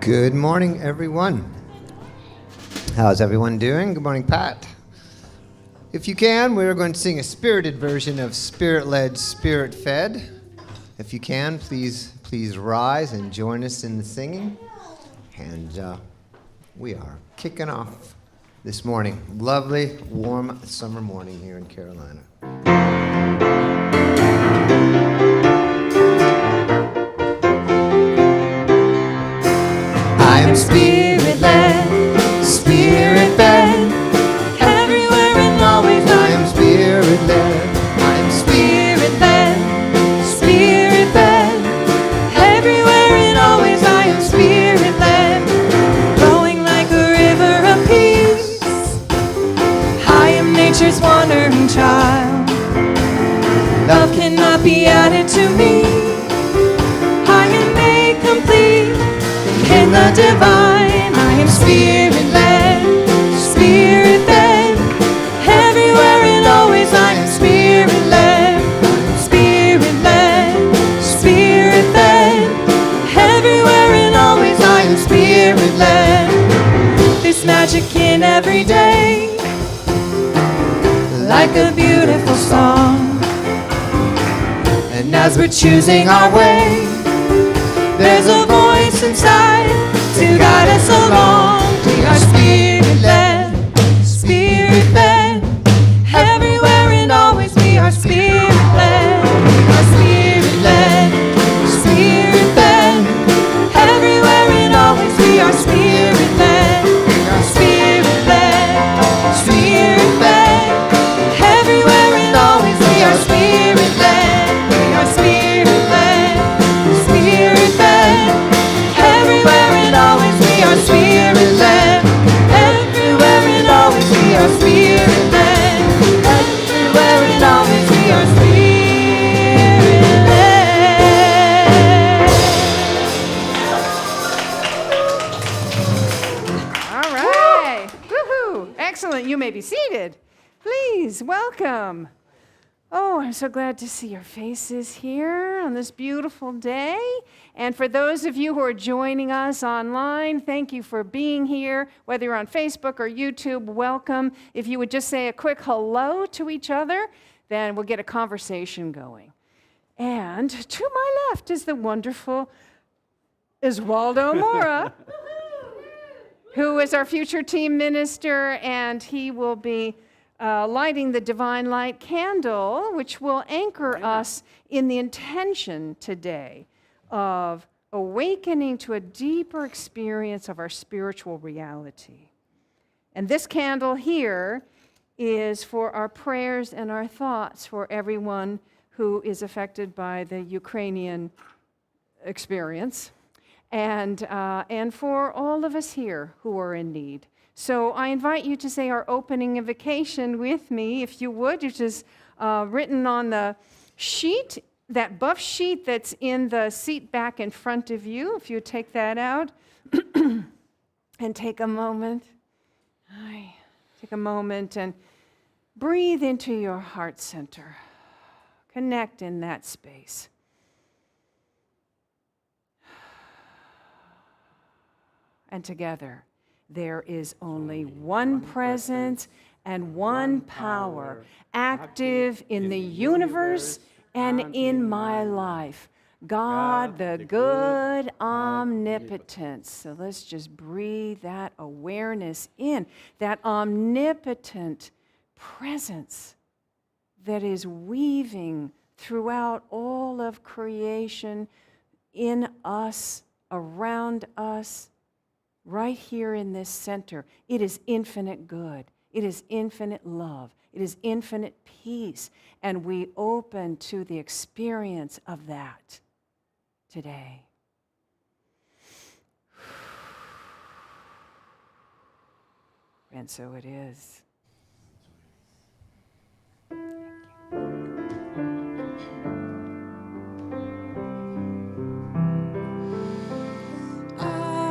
Good morning, everyone. How's everyone doing? Good morning, Pat. If you can, we're going to sing a spirited version of Spirit-Led, Spirit-Fed. If you can, please rise and join us in the singing. And we are kicking off this morning. Lovely, warm summer morning here in Carolina. I am spirit-led, spirit-fed. Everywhere and always I am spirit-led. I am spirit-led, spirit-fed. Everywhere and always I am spirit-led. Flowing like a river of peace. I am nature's wandering child. Love cannot be added to me. I am made complete in the divine. I am spirit-led, spirit-fed. Everywhere and always I am spirit-led. Spirit-led, spirit-fed. Everywhere and always I am spirit-led. There's magic in every day, like a beautiful song. And as we're choosing our way, there's a voice inside to guide us along. We are spirit-led, spirit-fed. Everywhere and always we are spirit-led. We are spirit-led, spirit-fed. Everywhere and always we are spirit-led. We are spirit-led, spirit-fed. Everywhere and always we are spirit-led. We are spirit-led, spirit-fed. Everywhere and always we are spirit-led. Everywhere and always we are spirit-led. Everywhere and always we are spirit-led. All right. Woohoo. Excellent. You may be seated. Please, welcome. Oh, I'm so glad to see your faces here on this beautiful day. And for those of you who are joining us online, thank you for being here. Whether you're on Facebook or YouTube, welcome. If you would just say a quick hello to each other, then we'll get a conversation going. And to my left is the wonderful Oswaldo Mora, who is our future team minister, and he will be lighting the Divine Light candle, which will anchor us in the intention today of awakening to a deeper experience of our spiritual reality. And this candle here is for our prayers and our thoughts for everyone who is affected by the Ukrainian experience, and for all of us here who are in need. So I invite you to say our opening invocation with me, if you would, which is written on the sheet, that buff sheet that's in the seat back in front of you. If you take that out and take a moment. Take a moment and breathe into your heart center. Connect in that space. And together, there is only one presence and one power active in the universe and in my life. God, the good omnipotence. So let's just breathe that awareness in, that omnipotent presence that is weaving throughout all of creation, in us, around us, right here in this center. It is infinite good. It is infinite love. It is infinite peace. And we open to the experience of that today. And so it is. I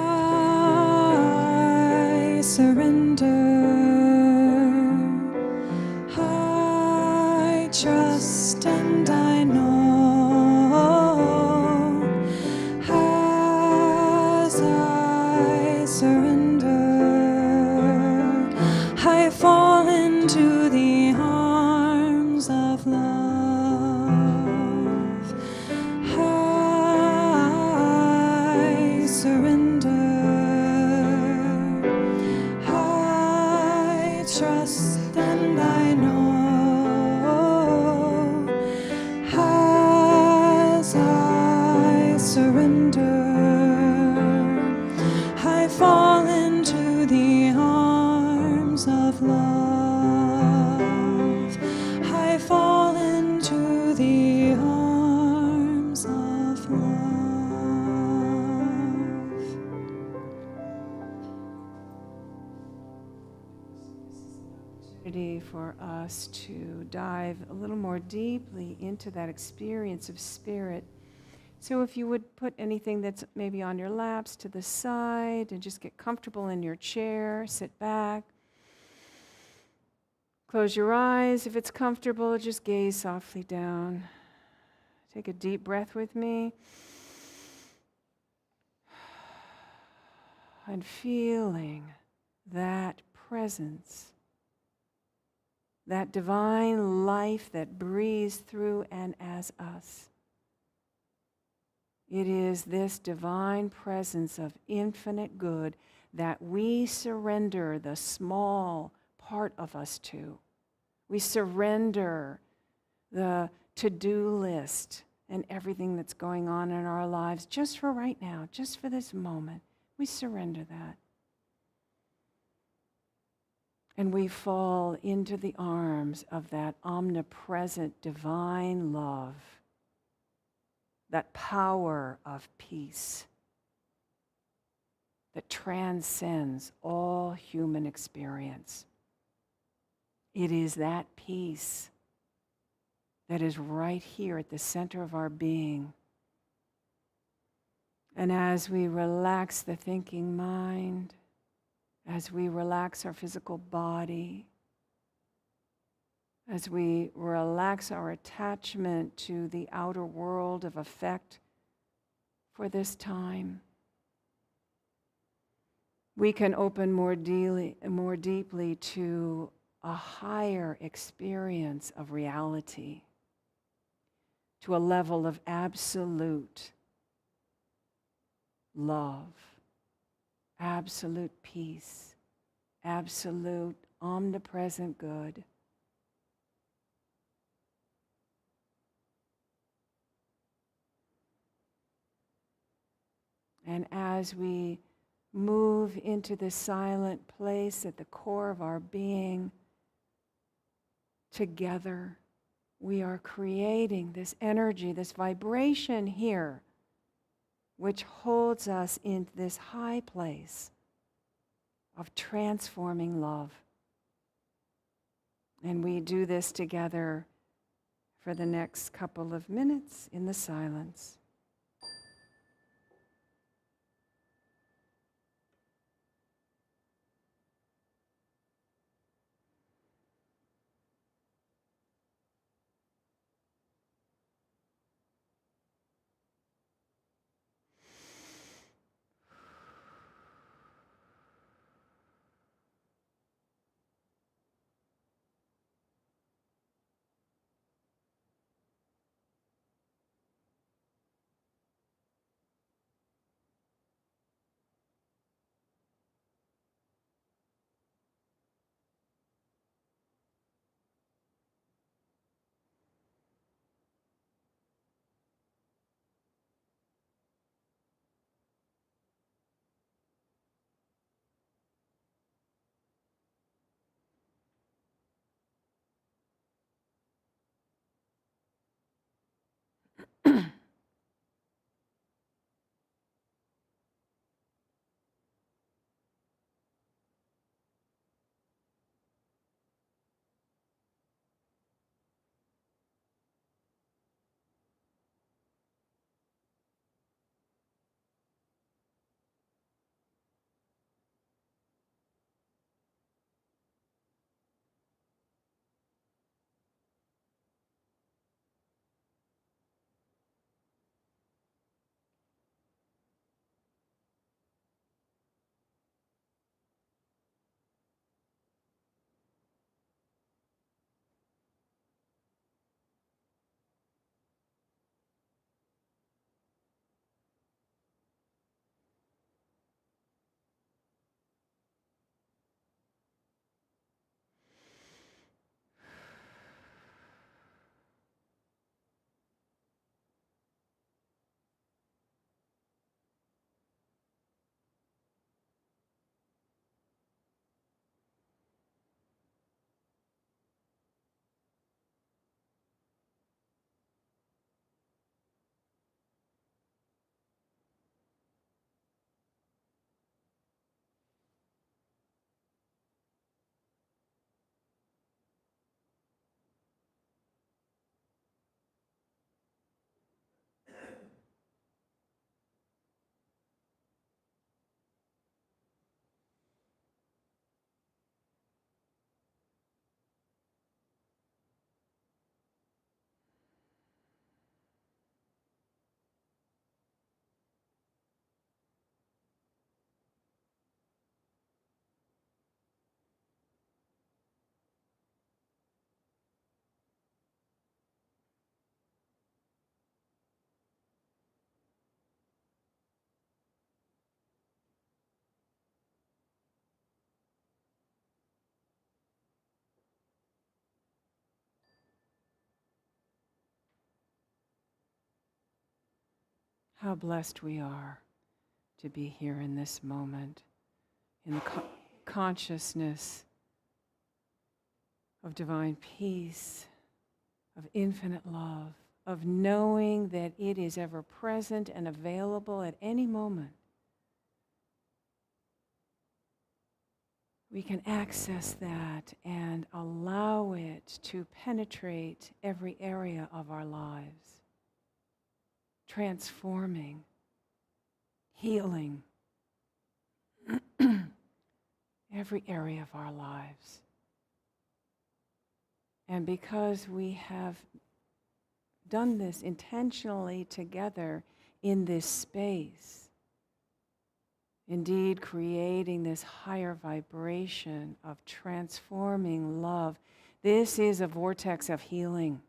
surrender. I trust and I know as I fall into the arms of love. I surrender. I trust and I know as I surrender, I fall into the arms of love. I fall into the arms of love. Opportunity for us to dive a little more deeply into that experience of spirit. So if you would put anything that's maybe on your laps to the side and just get comfortable in your chair, sit back. Close your eyes. If it's comfortable, just gaze softly down. Take a deep breath with me. And feeling that presence, that divine life that breathes through and as us. It is this divine presence of infinite good that we surrender the small part of us to. We surrender the to-do list and everything that's going on in our lives just for right now, just for this moment. We surrender that. And we fall into the arms of that omnipresent divine love, that power of peace that transcends all human experience. It is that peace that is right here at the center of our being. And as we relax the thinking mind, as we relax our physical body, as we relax our attachment to the outer world of effect for this time, we can open more deeply to a higher experience of reality, to a level of absolute love, absolute peace, absolute omnipresent good. And as we move into the silent place at the core of our being, together, we are creating this energy, this vibration here, which holds us in this high place of transforming love. And we do this together for the next couple of minutes in the silence. how blessed we are to be here in this moment, in the consciousness of divine peace, of infinite love, of knowing that it is ever present and available at any moment. We can access that and allow it to penetrate every area of our lives, transforming, healing every area of our lives. And because we have done this intentionally together in this space, indeed creating this higher vibration of transforming love, this is a vortex of healing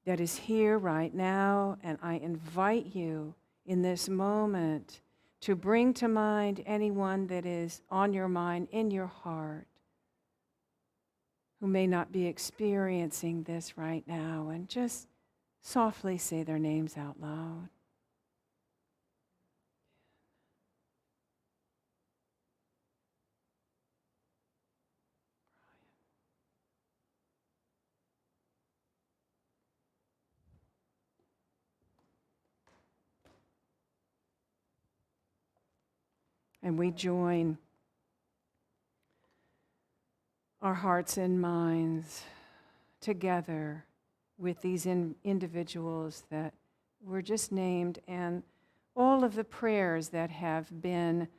that is here right now, and I invite you in this moment to bring to mind anyone that is on your mind, in your heart, who may not be experiencing this right now, and just softly say their names out loud. And we join our hearts and minds together with these individuals that were just named, and all of the prayers that have been,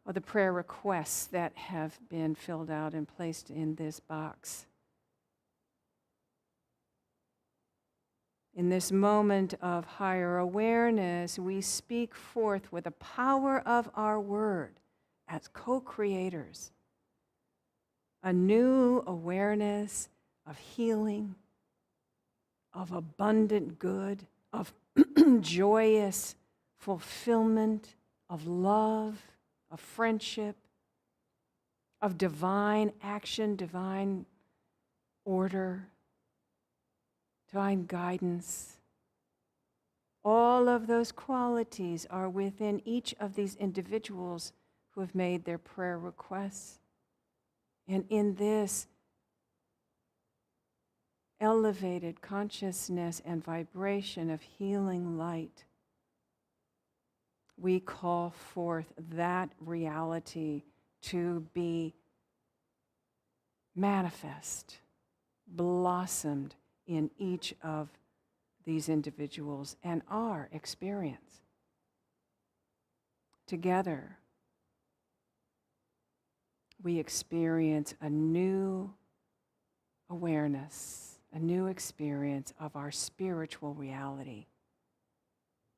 or the prayer requests that have been filled out and placed in this box. In this moment of higher awareness, we speak forth with the power of our word as co-creators a new awareness of healing, of abundant good, of joyous fulfillment, of love, of friendship, of divine action, divine order, divine guidance. All of those qualities are within each of these individuals who have made their prayer requests. And in this elevated consciousness and vibration of healing light, we call forth that reality to be manifest, blossomed in each of these individuals and our experience. Together, we experience a new awareness, a new experience of our spiritual reality.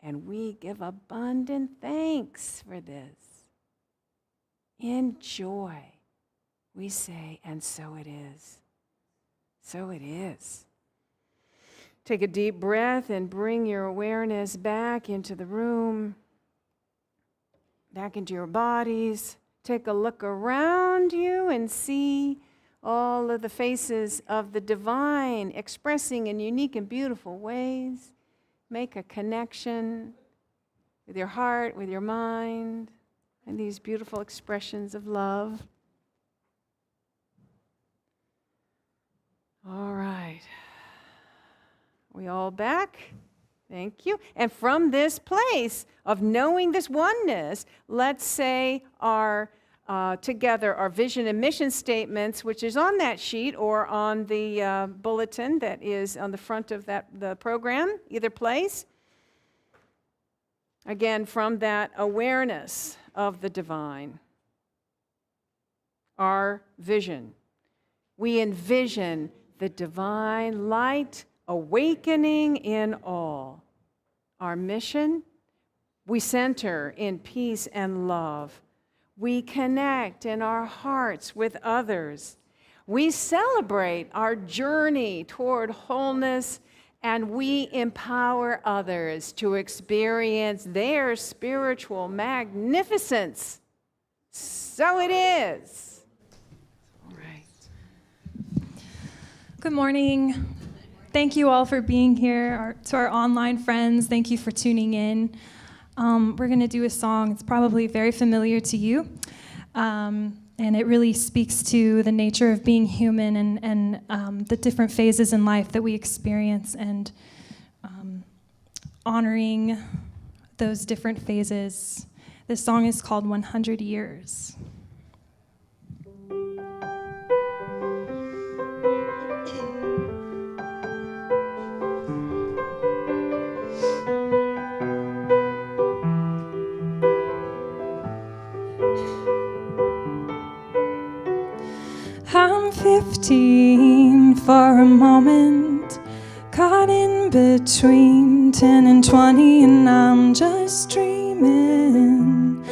And we give abundant thanks for this. In joy, we say, and so it is. So it is. Take a deep breath and bring your awareness back into the room, back into your bodies. Take a look around you and see all of the faces of the divine expressing in unique and beautiful ways. Make a connection with your heart, with your mind, and these beautiful expressions of love. All right. We all back? Thank you. And from this place of knowing this oneness, let's say together our vision and mission statements, which is on that sheet or on the bulletin that is on the front of the program, either place. Again, from that awareness of the divine, our vision. We envision the divine light awakening in all. Our mission, we center in peace and love. We connect in our hearts with others. We celebrate our journey toward wholeness, and we empower others to experience their spiritual magnificence. So it is. All right. Good morning. Thank you all for being here. To our online friends, thank you for tuning in. We're going to do a song. It's probably very familiar to you. And it really speaks to the nature of being human and the different phases in life that we experience, and honoring those different phases. This song is called 100 Years. I'm 15 for a moment, caught in between 10 and 20, and I'm just dreaming,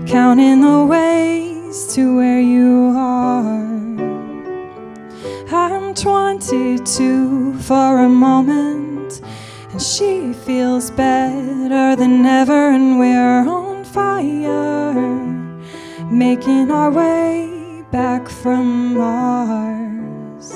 counting the ways to where you are. I'm 22 for a moment, and she feels better than ever, and we're on fire, making our way back from Mars.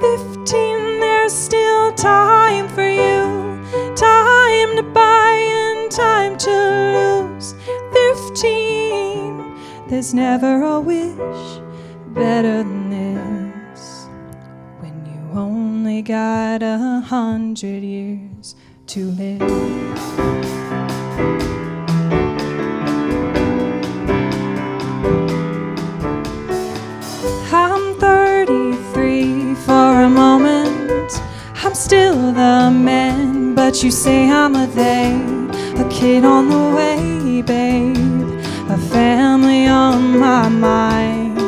15, there's still time for you, time to buy and time to lose. 15, there's never a wish better than this, when you only got 100 years to live. I'm 33 for a moment, I'm still the man, but you say I'm a they, a kid on the way, babe, a family on my mind.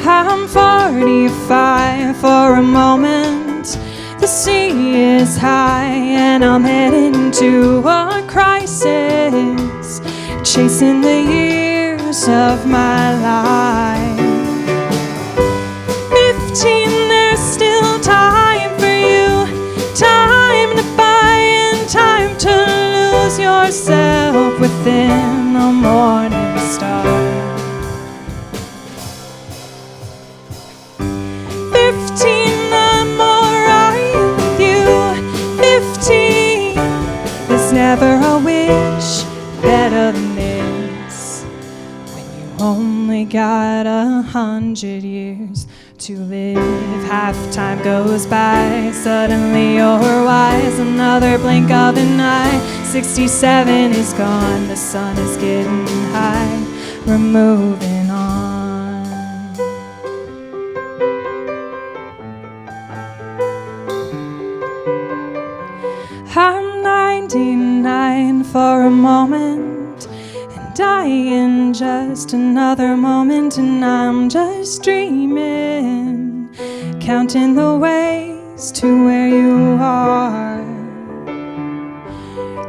I'm 45 for a moment, the sea is high, and I'm heading into a crisis, chasing the years of my life. 15, there's still time for you, time to buy and time to lose yourself within a morning star. 15, I'm alright with you. 15, there's never a wish better than this, when you only got 100 years to live. Half time goes by, suddenly you're wise, another blink of an eye. 67 is gone, the sun is getting high, we're moving on. I'm 99 for a moment, and I in just another moment, and I'm just dreaming, counting the ways to where you are.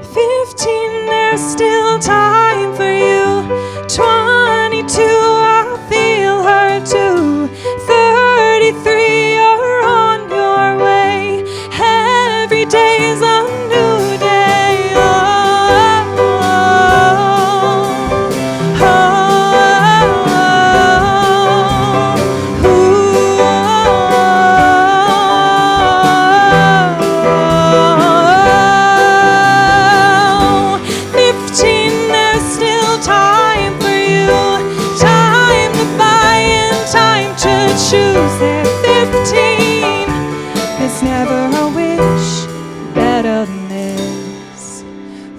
15, there's still time for you. 22, I feel her too. 33, you're on your way. Every day's a new day. Oh, oh, oh, oh, 15, there's still time for you, time to buy and time to choose. There, 15, there's never a wish better than this,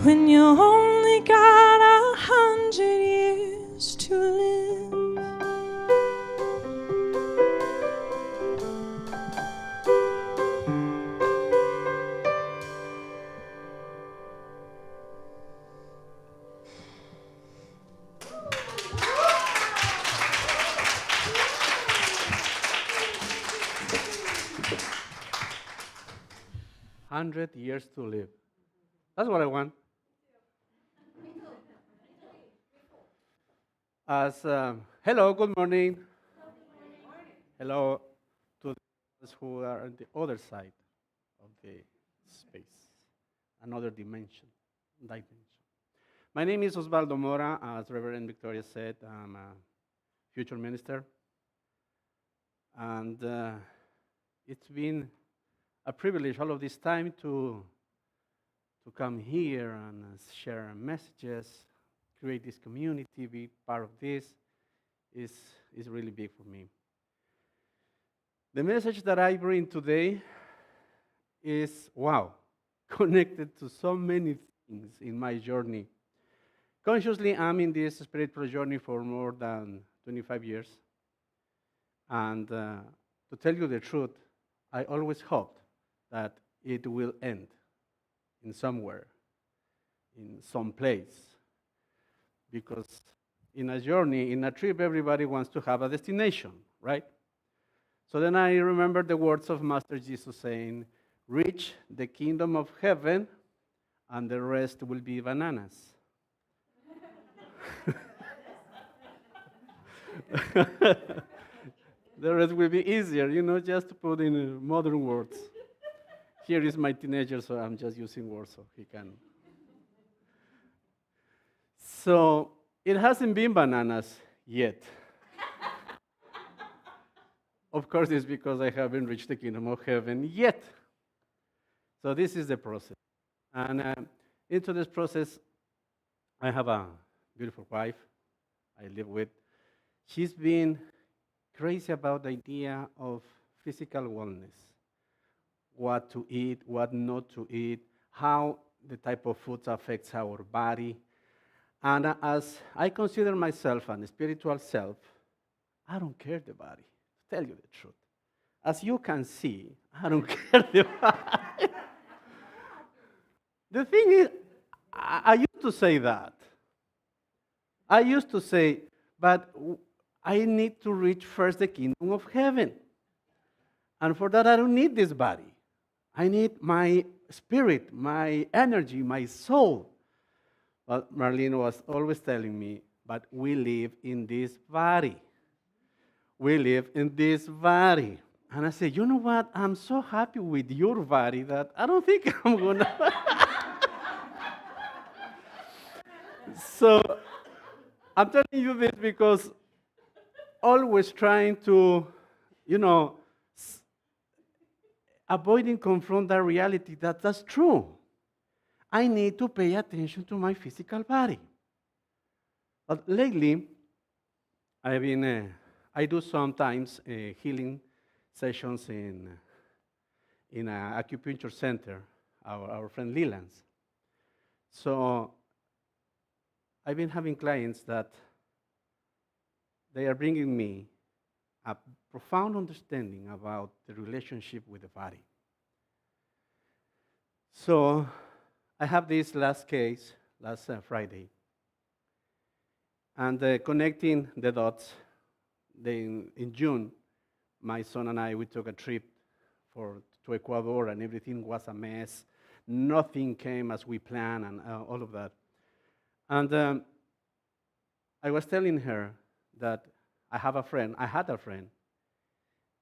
when you only got 100 years to live. "100 years to live." That's what I want. Hello, good morning. Hello to those who are on the other side of the space, another dimension. My name is Oswaldo Mora. As Reverend Victoria said, I'm a future minister. And it's been a privilege all of this time to come here and share messages, create this community, be part of this is really big for me. The message that I bring today is, wow, connected to so many things in my journey. Consciously, I'm in this spiritual journey for more than 25 years. And to tell you the truth, I always hoped that it will end in somewhere, in some place. Because in a journey, in a trip, everybody wants to have a destination, right? So then I remember the words of Master Jesus saying, reach the kingdom of heaven, and the rest will be bananas. The rest will be easier, just to put in modern words. Here is my teenager, so I'm just using words so he can. So it hasn't been bananas yet. Of course, it's because I haven't reached the kingdom of heaven yet. So this is the process. And into this process, I have a beautiful wife I live with. She's been crazy about the idea of physical wellness, what to eat, what not to eat, how the type of foods affects our body. And as I consider myself a spiritual self, I don't care the body, to tell you the truth. As you can see, I don't care the body. The thing is, I used to say that. I used to say, but I need to reach first the kingdom of heaven. And for that, I don't need this body. I need my spirit, my energy, my soul. But Marlene was always telling me, but we live in this body. We live in this body. And I said, you know what? I'm so happy with your body that I don't think I'm going to. So I'm telling you this because always trying to, avoiding confront that reality that's true. I need to pay attention to my physical body. But lately, I do sometimes healing sessions in an acupuncture center, our friend Leland's. So I've been having clients that they are bringing me a profound understanding about the relationship with the body. So I have this last case, last Friday, and connecting the dots, in June, my son and I, we took a trip to Ecuador, and everything was a mess. Nothing came as we planned, and all of that. And I was telling her that I had a friend,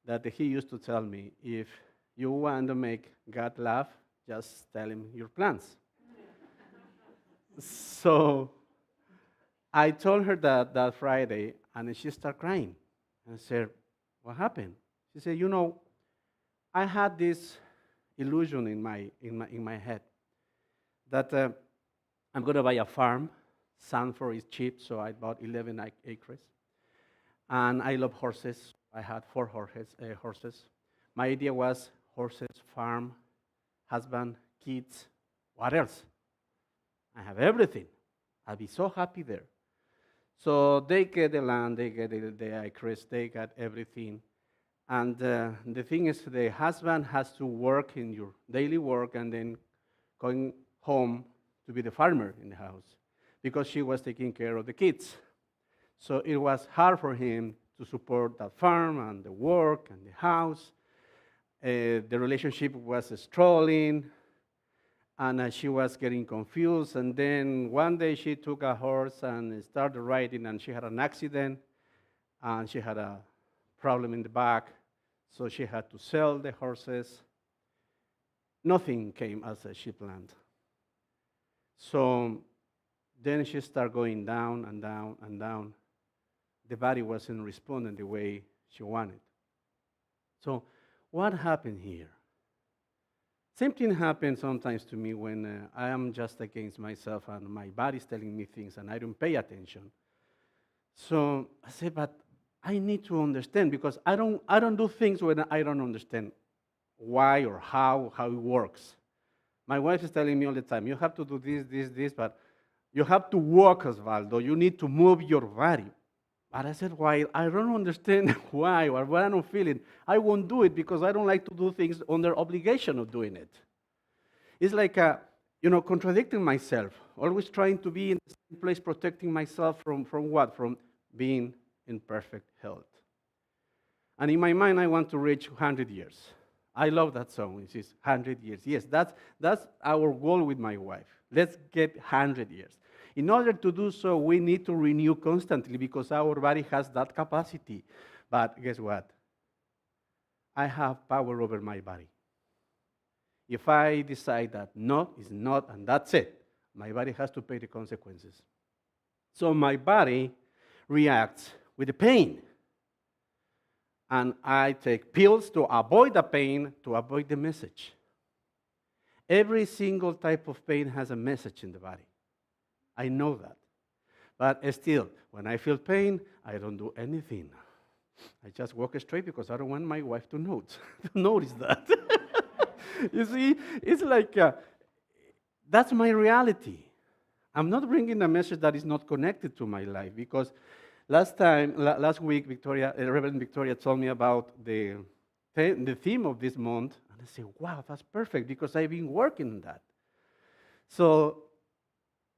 that he used to tell me, if you want to make God laugh, just tell him your plans. So I told her that Friday, and she started crying. And I said, what happened? She said, I had this illusion in my head that I'm going to buy a farm. Sanford is cheap, so I bought 11 acres. And I love horses. I had 4 horses. My idea was horses, farm, husband, kids. What else? I have everything. I'll be so happy there. So they get the land, they get the acres, they got everything. And the thing is, the husband has to work in your daily work and then going home to be the farmer in the house because she was taking care of the kids. So it was hard for him to support that farm and the work and the house. The relationship was struggling, and she was getting confused. And then one day she took a horse and started riding, and she had an accident, and she had a problem in the back, so she had to sell the horses. Nothing came as she planned. So then she started going down and down and down. The body wasn't responding the way she wanted. So what happened here? Same thing happens sometimes to me when I am just against myself and my body's telling me things and I don't pay attention. So I say, but I need to understand because I don't do things when I don't understand why or how it works. My wife is telling me all the time, you have to do this, but you have to walk, Oswaldo. You need to move your body. But I said, why? I don't understand why or what I don't feel it. I won't do it because I don't like to do things under obligation of doing it. It's like, contradicting myself, always trying to be in the same place, protecting myself from what? From being in perfect health. And in my mind, I want to reach 100 years. I love that song. It says 100 years. Yes, that's our goal with my wife. Let's get 100 years. In order to do so, we need to renew constantly because our body has that capacity. But guess what? I have power over my body. If I decide that no, it's not, and that's it, my body has to pay the consequences. So my body reacts with the pain. And I take pills to avoid the pain, to avoid the message. Every single type of pain has a message in the body. I know that. But still, when I feel pain, I don't do anything. I just walk straight because I don't want my wife to notice that. You see, it's like, that's my reality. I'm not bringing a message that is not connected to my life because last week, Reverend Victoria told me about the theme of this month, and I said, wow, that's perfect because I've been working on that. So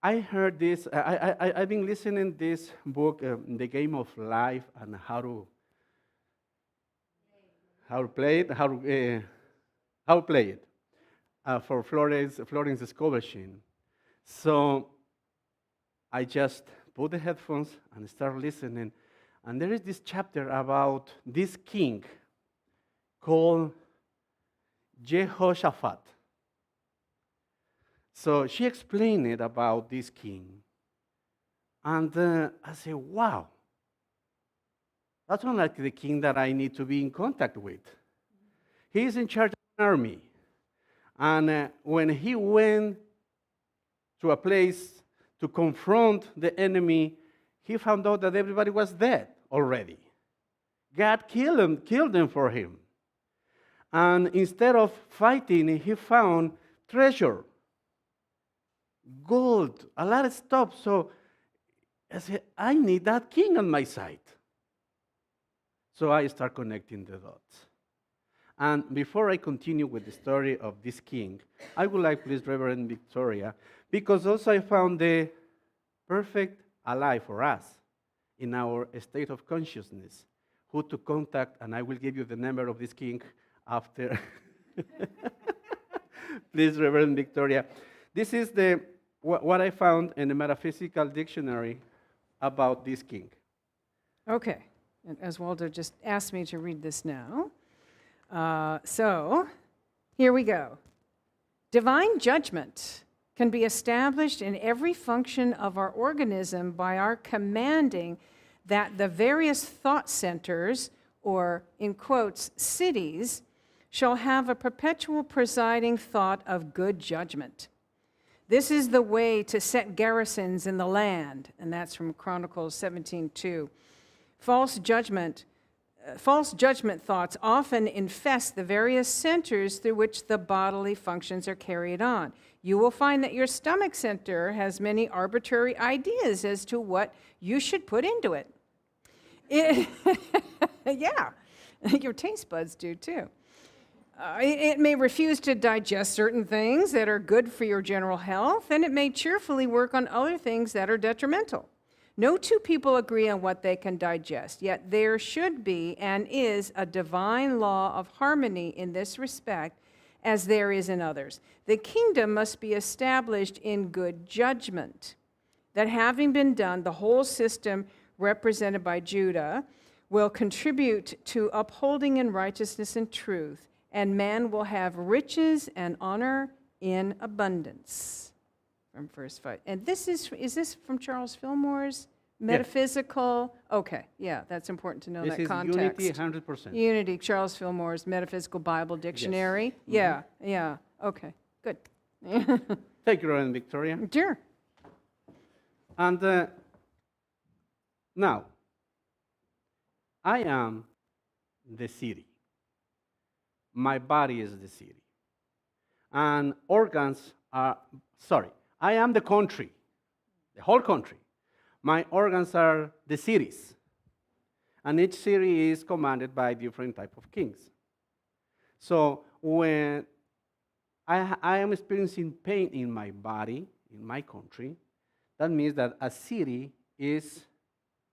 I heard this, I've been listening to this book, The Game of Life, and how to play it, how to play it, for Florence Scobleshin. So I just put the headphones and start listening, and there is this chapter about this king called Jehoshaphat. So she explained it about this king, and I said, wow, that's not like the king that I need to be in contact with. He is in charge of an army, and when he went to a place to confront the enemy, he found out that everybody was dead already. God killed them for him. And instead of fighting, he found treasure, gold, a lot of stuff. So I said, I need that king on my side. So I start connecting the dots. And before I continue with the story of this king, I would like, please, Reverend Victoria, because also I found the perfect ally for us in our state of consciousness, who to contact, and I will give you the number of this king after. Please, Reverend Victoria. This is what I found in the Metaphysical Dictionary about this king. Okay, and Oswaldo just asked me to read this now. So, here we go. Divine judgment can be established in every function of our organism by our commanding that the various thought centers, or in quotes, cities, shall have a perpetual presiding thought of good judgment. This is the way to set garrisons in the land, and that's from Chronicles 17:2. False judgment thoughts often infest the various centers through which the bodily functions are carried on. You will find that your stomach center has many arbitrary ideas as to what you should put into it. Yeah, your taste buds do too. It may refuse to digest certain things that are good for your general health, and it may cheerfully work on other things that are detrimental. No two people agree on what they can digest, yet there should be and is a divine law of harmony in this respect, as there is in others. The kingdom must be established in good judgment. That having been done, the whole system represented by Judah will contribute to upholding in righteousness and truth, and man will have riches and honor in abundance. From verse 5. And this is this from Charles Fillmore's Metaphysical, okay, yeah, that's important to know This that is context. unity 100%. Unity, Charles Fillmore's Metaphysical Bible Dictionary. Yeah, yeah, okay, good. Thank you, Reverend Victoria. Sure. And now, I am the city. My body is the city. And organs are, sorry, I am the country, the whole country. My organs are the cities. And each city is commanded by different type of kings. So when I am experiencing pain in my body, in my country, that means that a city is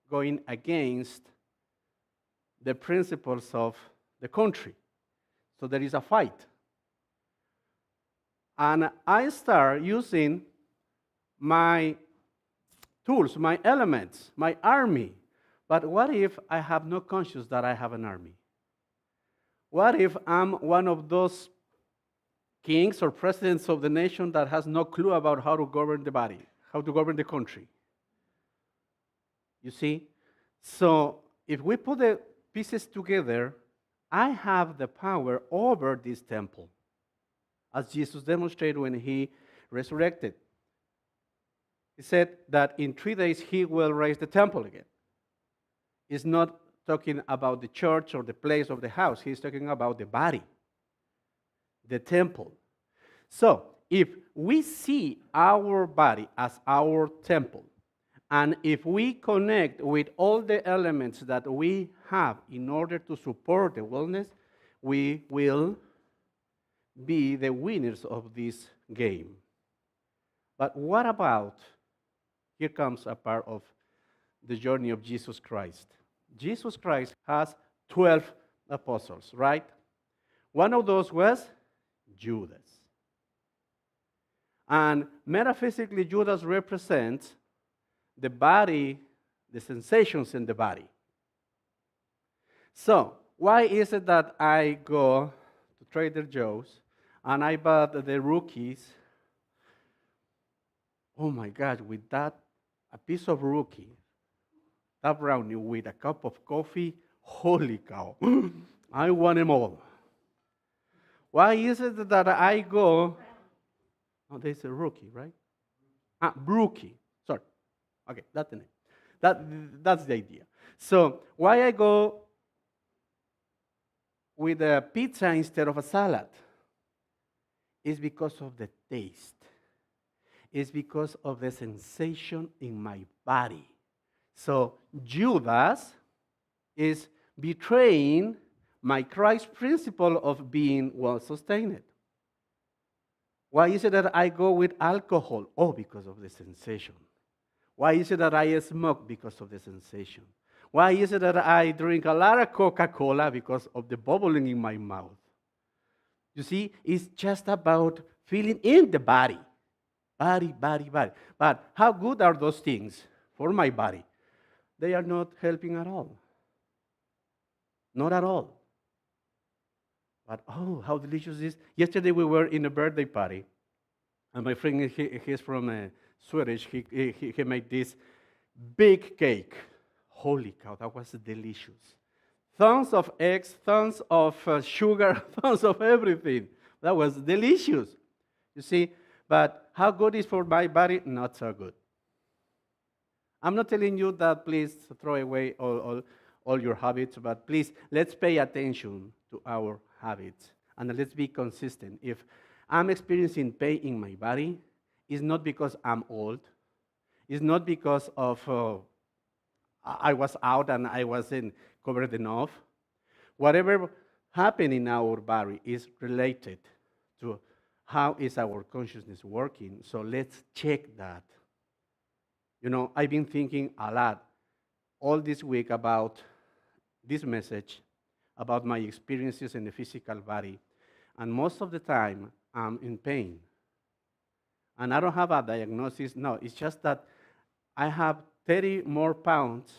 going against the principles of the country. So there is a fight. And I start using my tools, my elements, my army. But what if I have no conscience that I have an army? What if I'm one of those kings or presidents of the nation that has no clue about how to govern the body, how to govern the country? You see? So if we put the pieces together, I have the power over this temple, as Jesus demonstrated when he resurrected. He said that in 3 days he will raise the temple again. He's not talking about the church or the place of the house. He's talking about the body, the temple. So if we see our body as our temple, and if we connect with all the elements that we have in order to support the wellness, we will be the winners of this game. But what about, here comes a part of the journey of Jesus Christ. Jesus Christ has 12 apostles, right? One of those was Judas. And metaphysically, Judas represents the body, the sensations in the body. So, why is it that I go to Trader Joe's and I buy the rookies? Oh my God, with that, a piece of rookie, that brownie with a cup of coffee, holy cow, I want them all. Why is it that I go, oh, there's a rookie, right? Brookie, sorry. Okay, that's the name. That's the idea. So why I go with a pizza instead of a salad? Is because of the taste. It's because of the sensation in my body. So Judas is betraying my Christ principle of being well-sustained. Why is it that I go with alcohol? Oh, because of the sensation. Why is it that I smoke? Because of the sensation. Why is it that I drink a lot of Coca-Cola? Because of the bubbling in my mouth. You see, it's just about feeling in the body. Body. But how good are those things for my body? They are not helping at all. Not at all. But oh, how delicious it is. Yesterday we were in a birthday party. And my friend, he's from Swedish. He made this big cake. Holy cow, that was delicious. Tons of eggs, tons of sugar, tons of everything. That was delicious. You see, but how good is for my body? Not so good. I'm not telling you that please throw away all your habits, but please, let's pay attention to our habits. And let's be consistent. If I'm experiencing pain in my body, it's not because I'm old. It's not because of I was out and I wasn't covered enough. Whatever happened in our body is related to how is our consciousness working. So let's check that. You know, I've been thinking a lot all this week about this message, about my experiences in the physical body. And most of the time, I'm in pain. And I don't have a diagnosis. No, it's just that I have 30 more pounds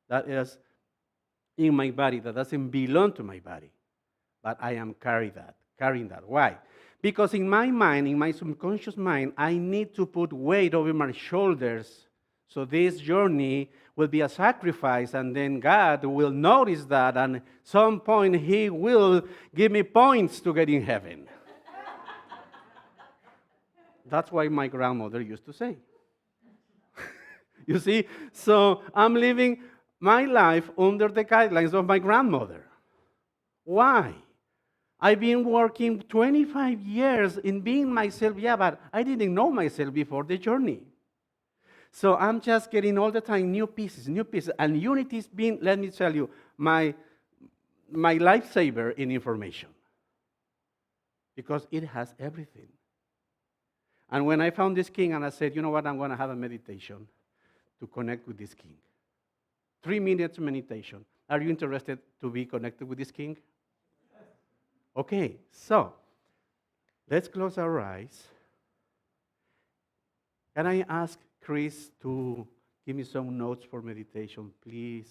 that is in my body that doesn't belong to my body. But I am carrying that. Why? Because in my mind, in my subconscious mind, I need to put weight over my shoulders So this journey will be a sacrifice, and then God will notice that, and some point He will give me points to get in heaven. That's what my grandmother used to say. You see? So I'm living my life under the guidelines of my grandmother. Why? I've been working 25 years in being myself, yeah, but I didn't know myself before the journey. So I'm just getting all the time new pieces. And Unity has been, let me tell you, my lifesaver in information. Because it has everything. And when I found this king and I said, you know what, I'm going to have a meditation to connect with this king. 3 minutes meditation. Are you interested to be connected with this king? Okay, so let's close our eyes. Can I ask Chris to give me some notes for meditation, please?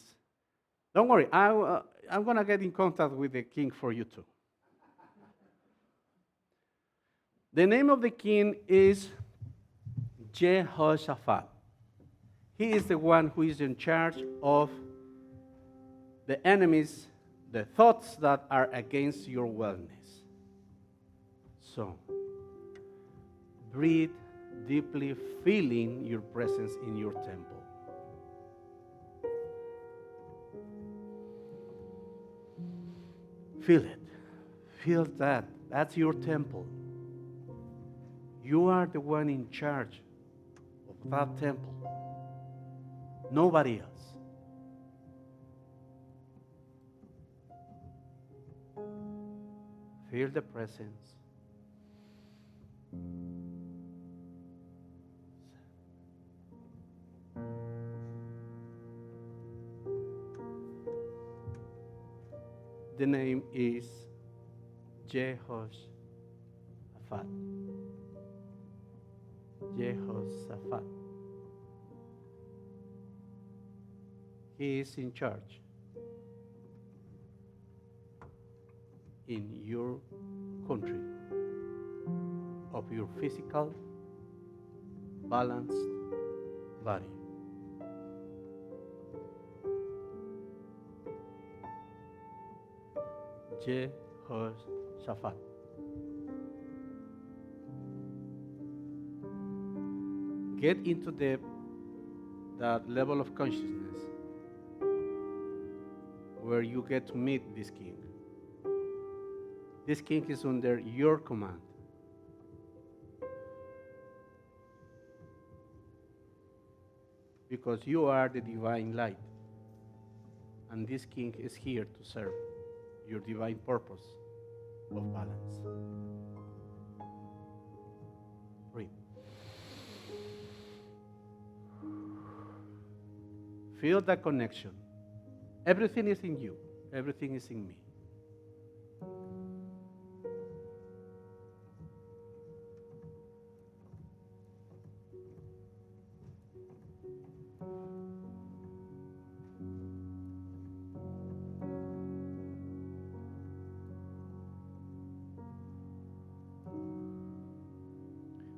Don't worry, I'm going to get in contact with the king for you too. The name of the king is Jehoshaphat. He is the one who is in charge of the enemies, the thoughts that are against your wellness. So, breathe deeply, feeling your presence in your temple. Feel it. Feel that. That's your temple. You are the one in charge of that temple. Nobody else. Feel the presence. The name is Jehoshaphat. Jehoshaphat. He is in charge in your country of your physical, balanced body. Jehoshaphat. Get into that level of consciousness where you get to meet this king. This king is under your command. Because you are the divine light. And this king is here to serve your divine purpose of balance. Breathe. Feel that connection. Everything is in you. Everything is in me.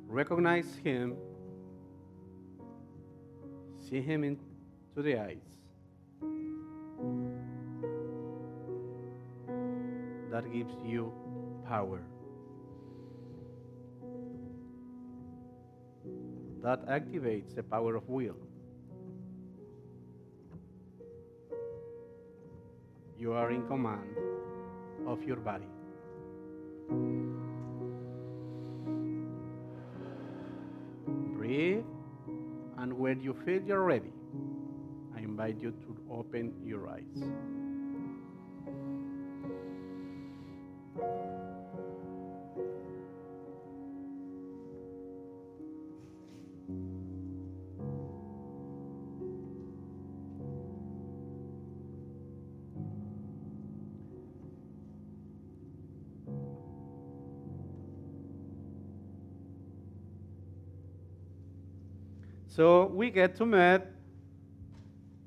Recognize him. See him into the eyes. That gives you power. That activates the power of will. You are in command of your body. Breathe, and when you feel you're ready, I invite you to open your eyes. So we get to meet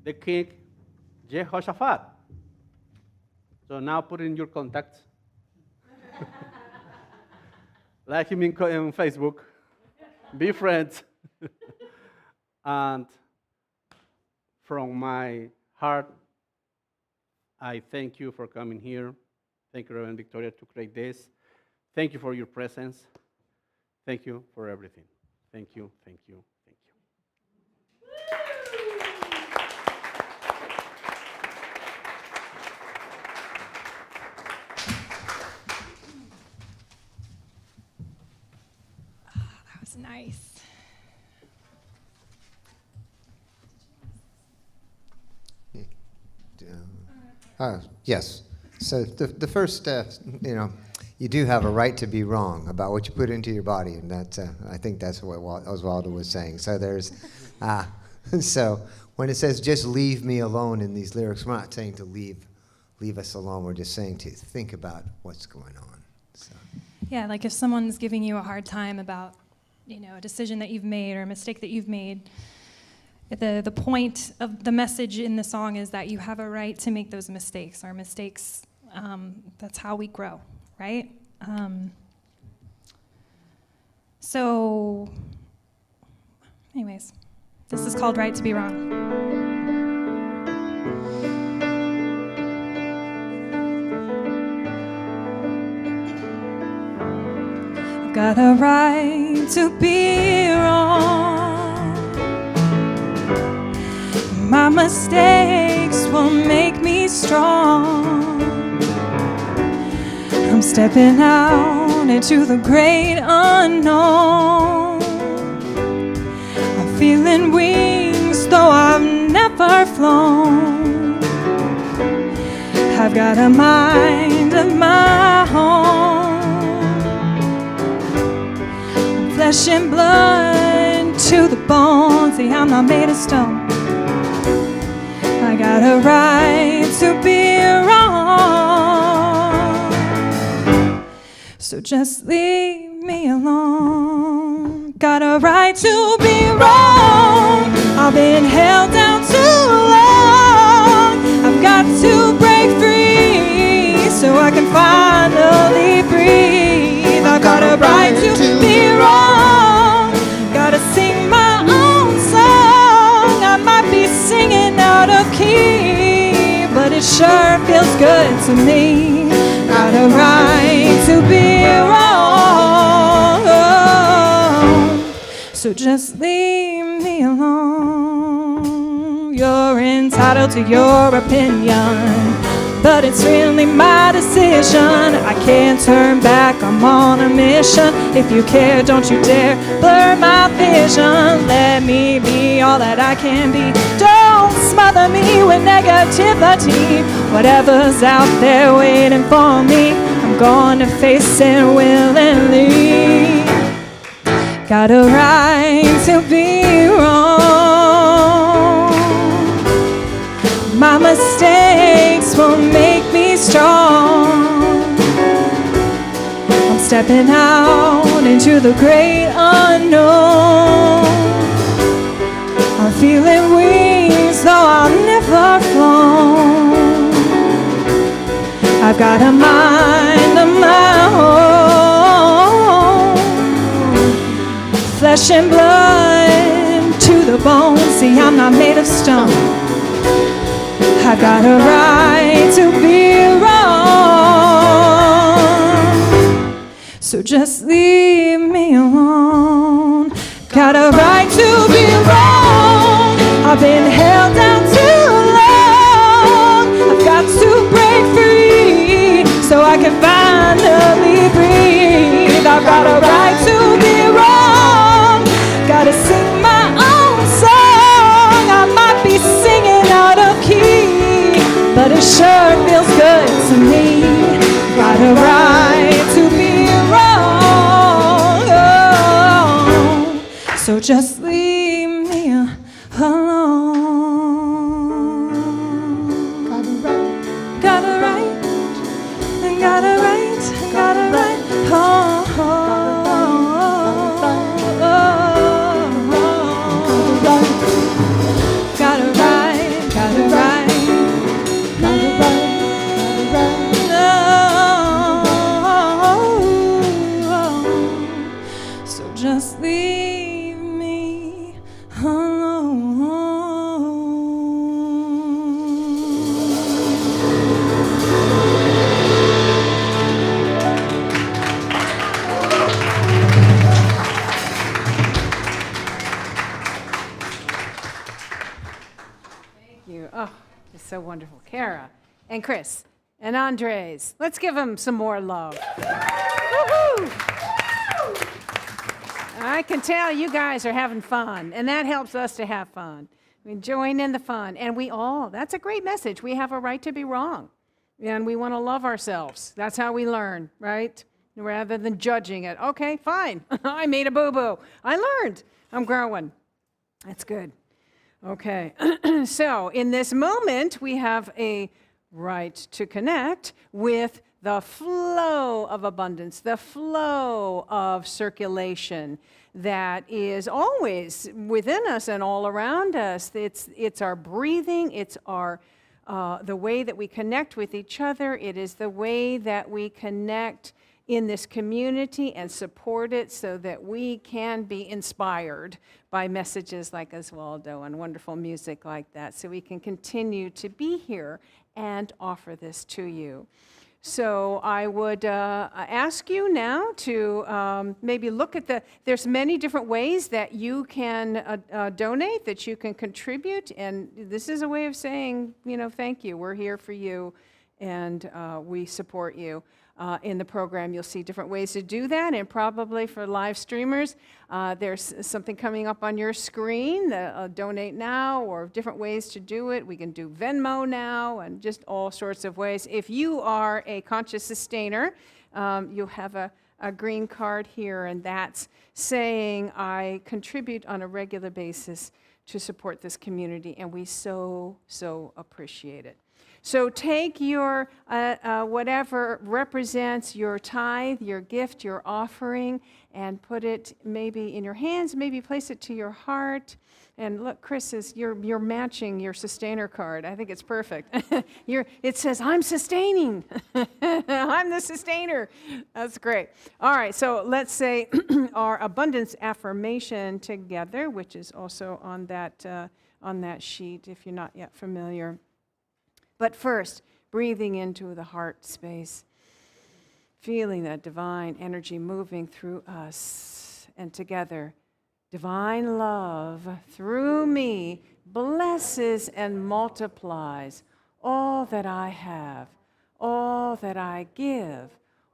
the king Jehoshaphat. So now put in your contacts. Like him in Facebook. Be friends. And from my heart, I thank you for coming here. Thank you, Reverend Victoria, to create this. Thank you for your presence. Thank you for everything. Thank you, thank you, thank you. That was nice. Yes. So the first, you do have a right to be wrong about what you put into your body, and that's I think that's what Oswaldo was saying. So there's, so when it says just leave me alone in these lyrics, we're not saying to leave us alone. We're just saying to think about what's going on. So. Yeah, like if someone's giving you a hard time about, a decision that you've made or a mistake that you've made, the point of the message in the song is that you have a right to make those mistakes. Our mistakes, that's how we grow, right? So, anyways, this is called Right to Be Wrong. I've got a right to be wrong. My mistakes will make me strong. I'm stepping out into the great unknown. I'm feeling wings though I've never flown. I've got a mind of my own. Flesh and blood to the bone. See, I'm not made of stone. I got a right to be wrong. So just leave me alone. Got a right to be wrong. I've been held down too long. I've got to break free so I can finally breathe. I've got a right to be wrong. Gotta sing my own song. I might be singing out of key, but it sure feels good to me. Got a right to be wrong. So just leave me alone. You're entitled to your opinion, but it's really my decision. I can't turn back, I'm on a mission. If you care, don't you dare blur my vision. Let me be all that I can be. Don't smother me with negativity. Whatever's out there waiting for me, I'm gonna face it willingly. Got a right to be wrong. My mistakes will make me strong. I'm stepping out into the great unknown. I'm feeling wings though I've never flown. I've got a mind of my own. Flesh and blood to the bone. See, I'm not made of stone. I got a right to be wrong. So just leave me alone. Got a right to be wrong. I've been held down too long. I've got to break free so I can finally breathe. I've got a right to be wrong. Gotta sing my own song. I might be singing out of key, but it sure feels good to me. Got a right to be wrong. So just leave me alone. Got a right, got a right, got a right. Oh, oh, oh, oh. Got a right, got a right. So just leave me wonderful Kara and Chris and Andres. Let's give them some more love. Woo-hoo! I can tell you guys are having fun, and that helps us to have fun. We join in the fun, and that's a great message. We have a right to be wrong, and we want to love ourselves. That's how we learn, right? Rather than judging it. Okay, fine. I made a boo-boo. I learned. I'm growing. That's good. Okay. So in this moment, we have a right to connect with the flow of abundance, the flow of circulation that is always within us and all around us. It's our breathing. It's the way that we connect with each other. It is the way that we connect in this community and support it so that we can be inspired by messages like Oswaldo and wonderful music like that, so we can continue to be here and offer this to you. So I would ask you now to maybe look at there's many different ways that you can donate, that you can contribute, and this is a way of saying, thank you. We're here for you, and we support you. In the program, you'll see different ways to do that, and probably for live streamers, there's something coming up on your screen, the donate now, or different ways to do it. We can do Venmo now, and just all sorts of ways. If you are a conscious sustainer, you'll have a green card here, and that's saying, I contribute on a regular basis to support this community, and we so appreciate it. So take your, whatever represents your tithe, your gift, your offering, and put it maybe in your hands, maybe place it to your heart. And look, Chris, you're matching your sustainer card. I think it's perfect. It says, I'm sustaining. I'm the sustainer. That's great. All right, so let's say our abundance affirmation together, which is also on that sheet if you're not yet familiar. But first, breathing into the heart space, feeling that divine energy moving through us, and together, divine love through me blesses and multiplies all that I have, all that I give,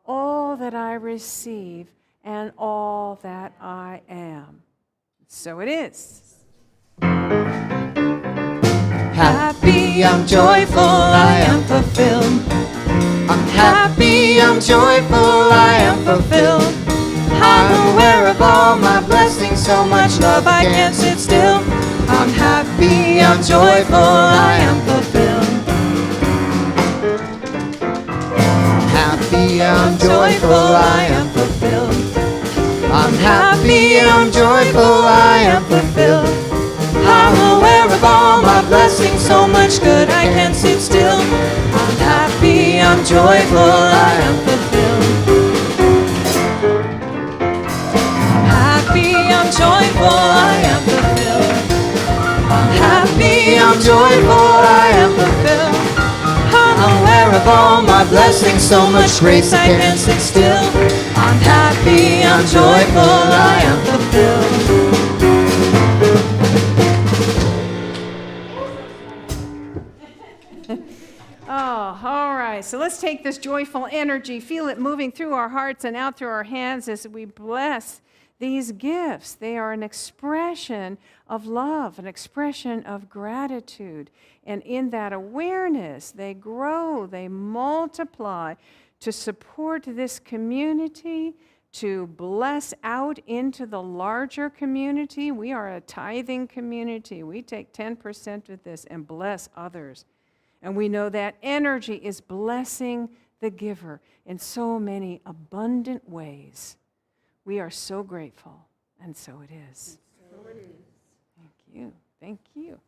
all that I receive, and all that I am. So it is. Happy, I'm joyful, I am fulfilled. I'm happy, I'm joyful, I am fulfilled. I'm aware of all my blessings, so much love I can't sit still. I'm happy, I'm joyful, I am fulfilled. I'm happy, I'm joyful, I am fulfilled. I'm happy, I'm joyful, I am fulfilled. I'm aware of all my blessings, so much good I can't sit still. I'm happy, I'm joyful, I am fulfilled. I'm happy, I'm joyful, I am fulfilled. I'm happy, I'm joyful, I am fulfilled. I'm aware of all my blessings, so much grace I can't sit still. I'm happy, I'm joyful, I am fulfilled. Oh, all right. So let's take this joyful energy, feel it moving through our hearts and out through our hands as we bless these gifts. They are an expression of love, an expression of gratitude. And in that awareness, they grow, they multiply to support this community, to bless out into the larger community. We are a tithing community. We take 10% of this and bless others. And we know that energy is blessing the giver in so many abundant ways. We are so grateful, and so it is. Thank you. Thank you.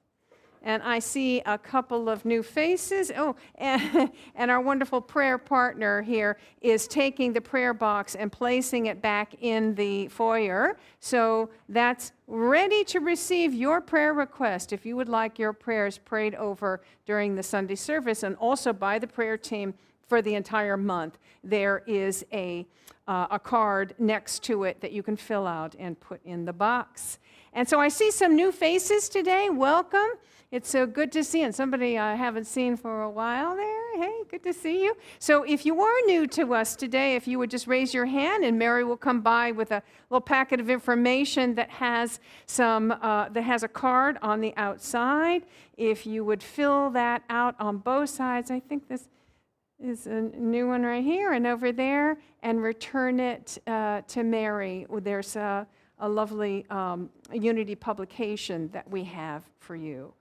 And I see a couple of new faces. Oh, and our wonderful prayer partner here is taking the prayer box and placing it back in the foyer. So that's ready to receive your prayer request if you would like your prayers prayed over during the Sunday service and also by the prayer team for the entire month. There is a card next to it that you can fill out and put in the box. And so I see some new faces today. Welcome. It's so good to see you. And somebody I haven't seen for a while there. Hey, good to see you. So if you are new to us today, if you would just raise your hand, and Mary will come by with a little packet of information that has a card on the outside. If you would fill that out on both sides, I think this is a new one right here and over there, and return it to Mary. There's a lovely Unity publication that we have for you.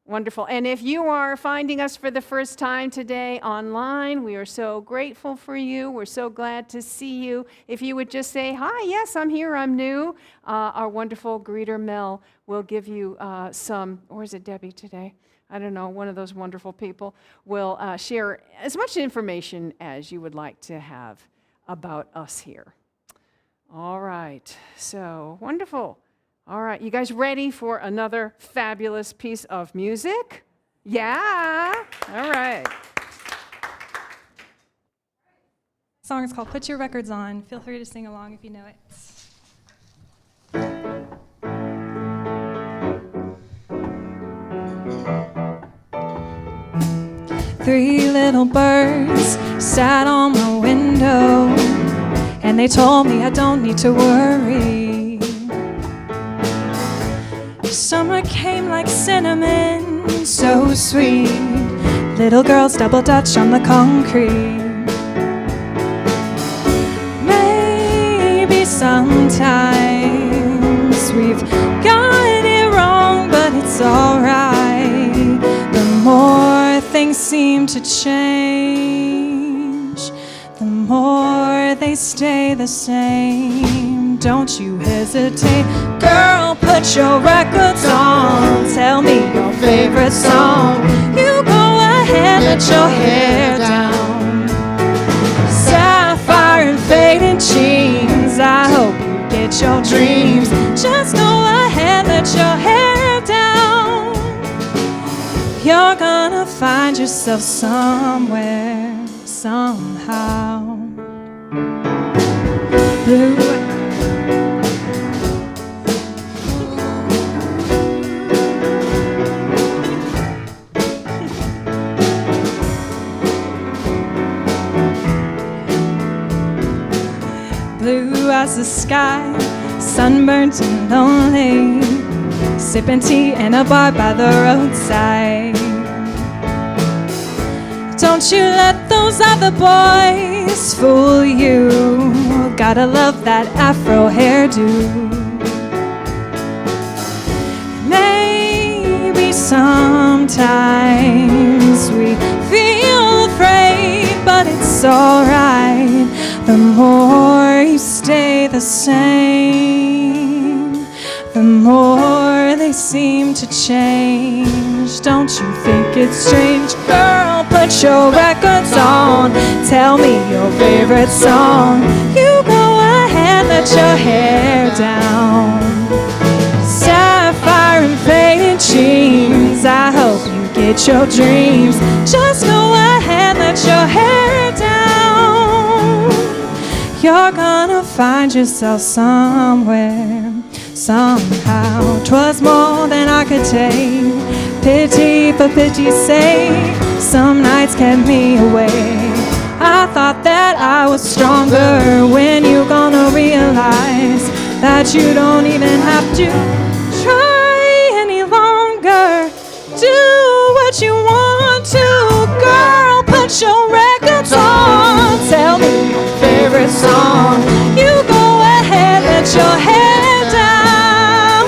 Wonderful. And if you are finding us for the first time today online, we are so grateful for you. We're so glad to see you. If you would just say, hi, yes, I'm here, I'm new, our wonderful greeter Mel will give you or is it Debbie today? I don't know, one of those wonderful people will share as much information as you would like to have about us here. All right, so wonderful. All right, you guys ready for another fabulous piece of music? Yeah? All right. The song is called Put Your Records On. Feel free to sing along if you know it. 3 little birds sat on my window, and they told me I don't need to worry. Summer came like cinnamon, so sweet. Little girls double dutch on the concrete. Maybe sometimes we've got it wrong, but it's alright. The more things seem to change, the more they stay the same. Don't you hesitate, girl, put your records on. Tell me your favorite song. You go ahead, let your hair down. Sapphire and faded jeans, I hope you get your dreams. Just go ahead, let your hair down. You're gonna find yourself somewhere, somehow. Blue. Blue as the sky, sunburnt and lonely, sipping tea in a bar by the roadside. Don't you let those other boys fool you. Gotta love that afro hairdo. Maybe sometimes we feel afraid, but it's alright. The more you stay the same, the more they seem to change. Don't you think it's strange? Girl, put your records on. Tell me your favorite song. You go ahead, let your hair down. Sapphire and faded jeans, I hope you get your dreams. Just go ahead, let your hair down. You're gonna find yourself somewhere, somehow. 'Twas more than I could take. Pity for pity's sake, some nights kept me awake. I thought that I was stronger. When you gonna realize that you don't even have to try any longer? Do what you want to, girl, put your records on. Tell me your favorite song. You go ahead, let your hair down.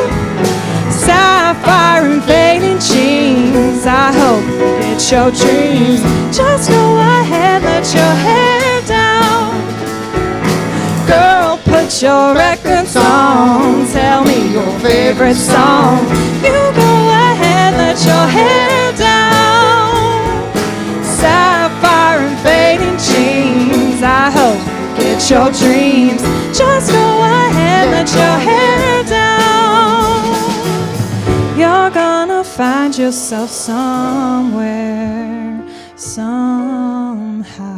Sapphire and faded jeans, I hope you get your dreams. Just go ahead, let your hair down. Girl, put your records on. Tell me your favorite song. You go ahead, let your hair down. Sapphire and faded jeans, I hope you get your dreams. Just go ahead, let your hair down. You're gonna find yourself somewhere, somehow.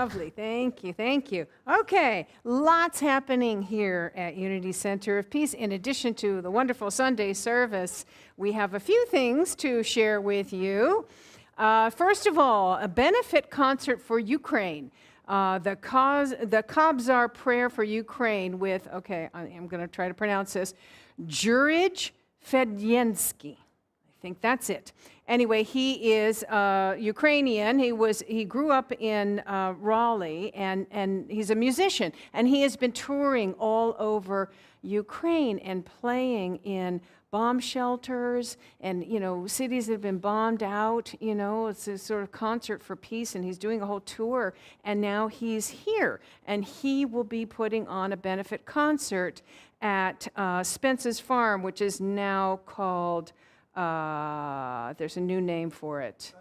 lovely. Thank you, thank you. Okay, lots happening here at Unity Center of Peace. In addition to the wonderful Sunday service, we have a few things to share with you. First of all, a benefit concert for Ukraine. The Kobzar prayer for Ukraine with, okay, I'm going to try to pronounce this, Jurij Fedyenski. I think that's it. Anyway, he is Ukrainian. He grew up in Raleigh, and he's a musician. And he has been touring all over Ukraine and playing in bomb shelters and, cities that have been bombed out. It's a sort of concert for peace, and he's doing a whole tour. And now he's here, and he will be putting on a benefit concert at Spence's Farm, which is now called... there's a new name for it.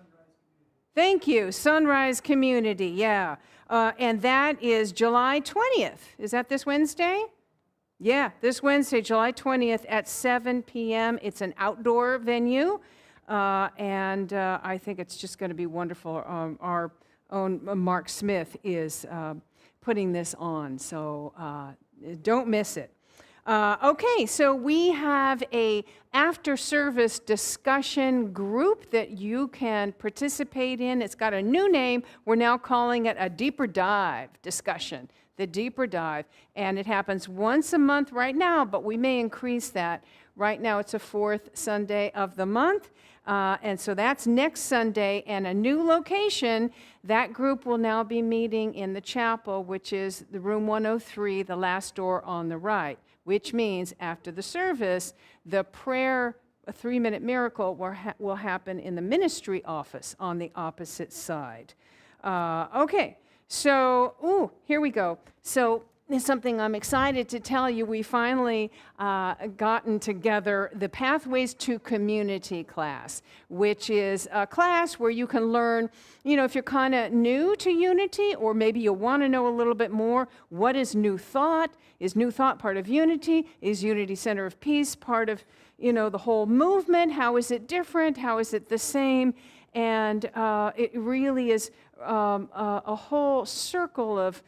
Thank you, Sunrise Community, yeah. And that is July 20th. Is that this Wednesday? Yeah, this Wednesday, July 20th at 7 p.m. It's an outdoor venue, and I think it's just going to be wonderful. Our own Mark Smith is putting this on, so don't miss it. Okay, so we have a after-service discussion group that you can participate in. It's got a new name. We're now calling it a Deeper Dive discussion, the Deeper Dive. And it happens once a month right now, but we may increase that. Right now it's the fourth Sunday of the month. And so that's next Sunday, and a new location. That group will now be meeting in the chapel, which is the room 103, the last door on the right, which means after the service, the prayer, a 3-minute miracle, will happen in the ministry office on the opposite side. Okay, so, here we go. So, it's something I'm excited to tell you. We finally gotten together the Pathways to Community class, which is a class where you can learn, if you're kind of new to Unity, or maybe you want to know a little bit more, what is New Thought? Is New Thought part of Unity? Is Unity Center of Peace part of, the whole movement? How is it different? How is it the same? And it really is a whole circle of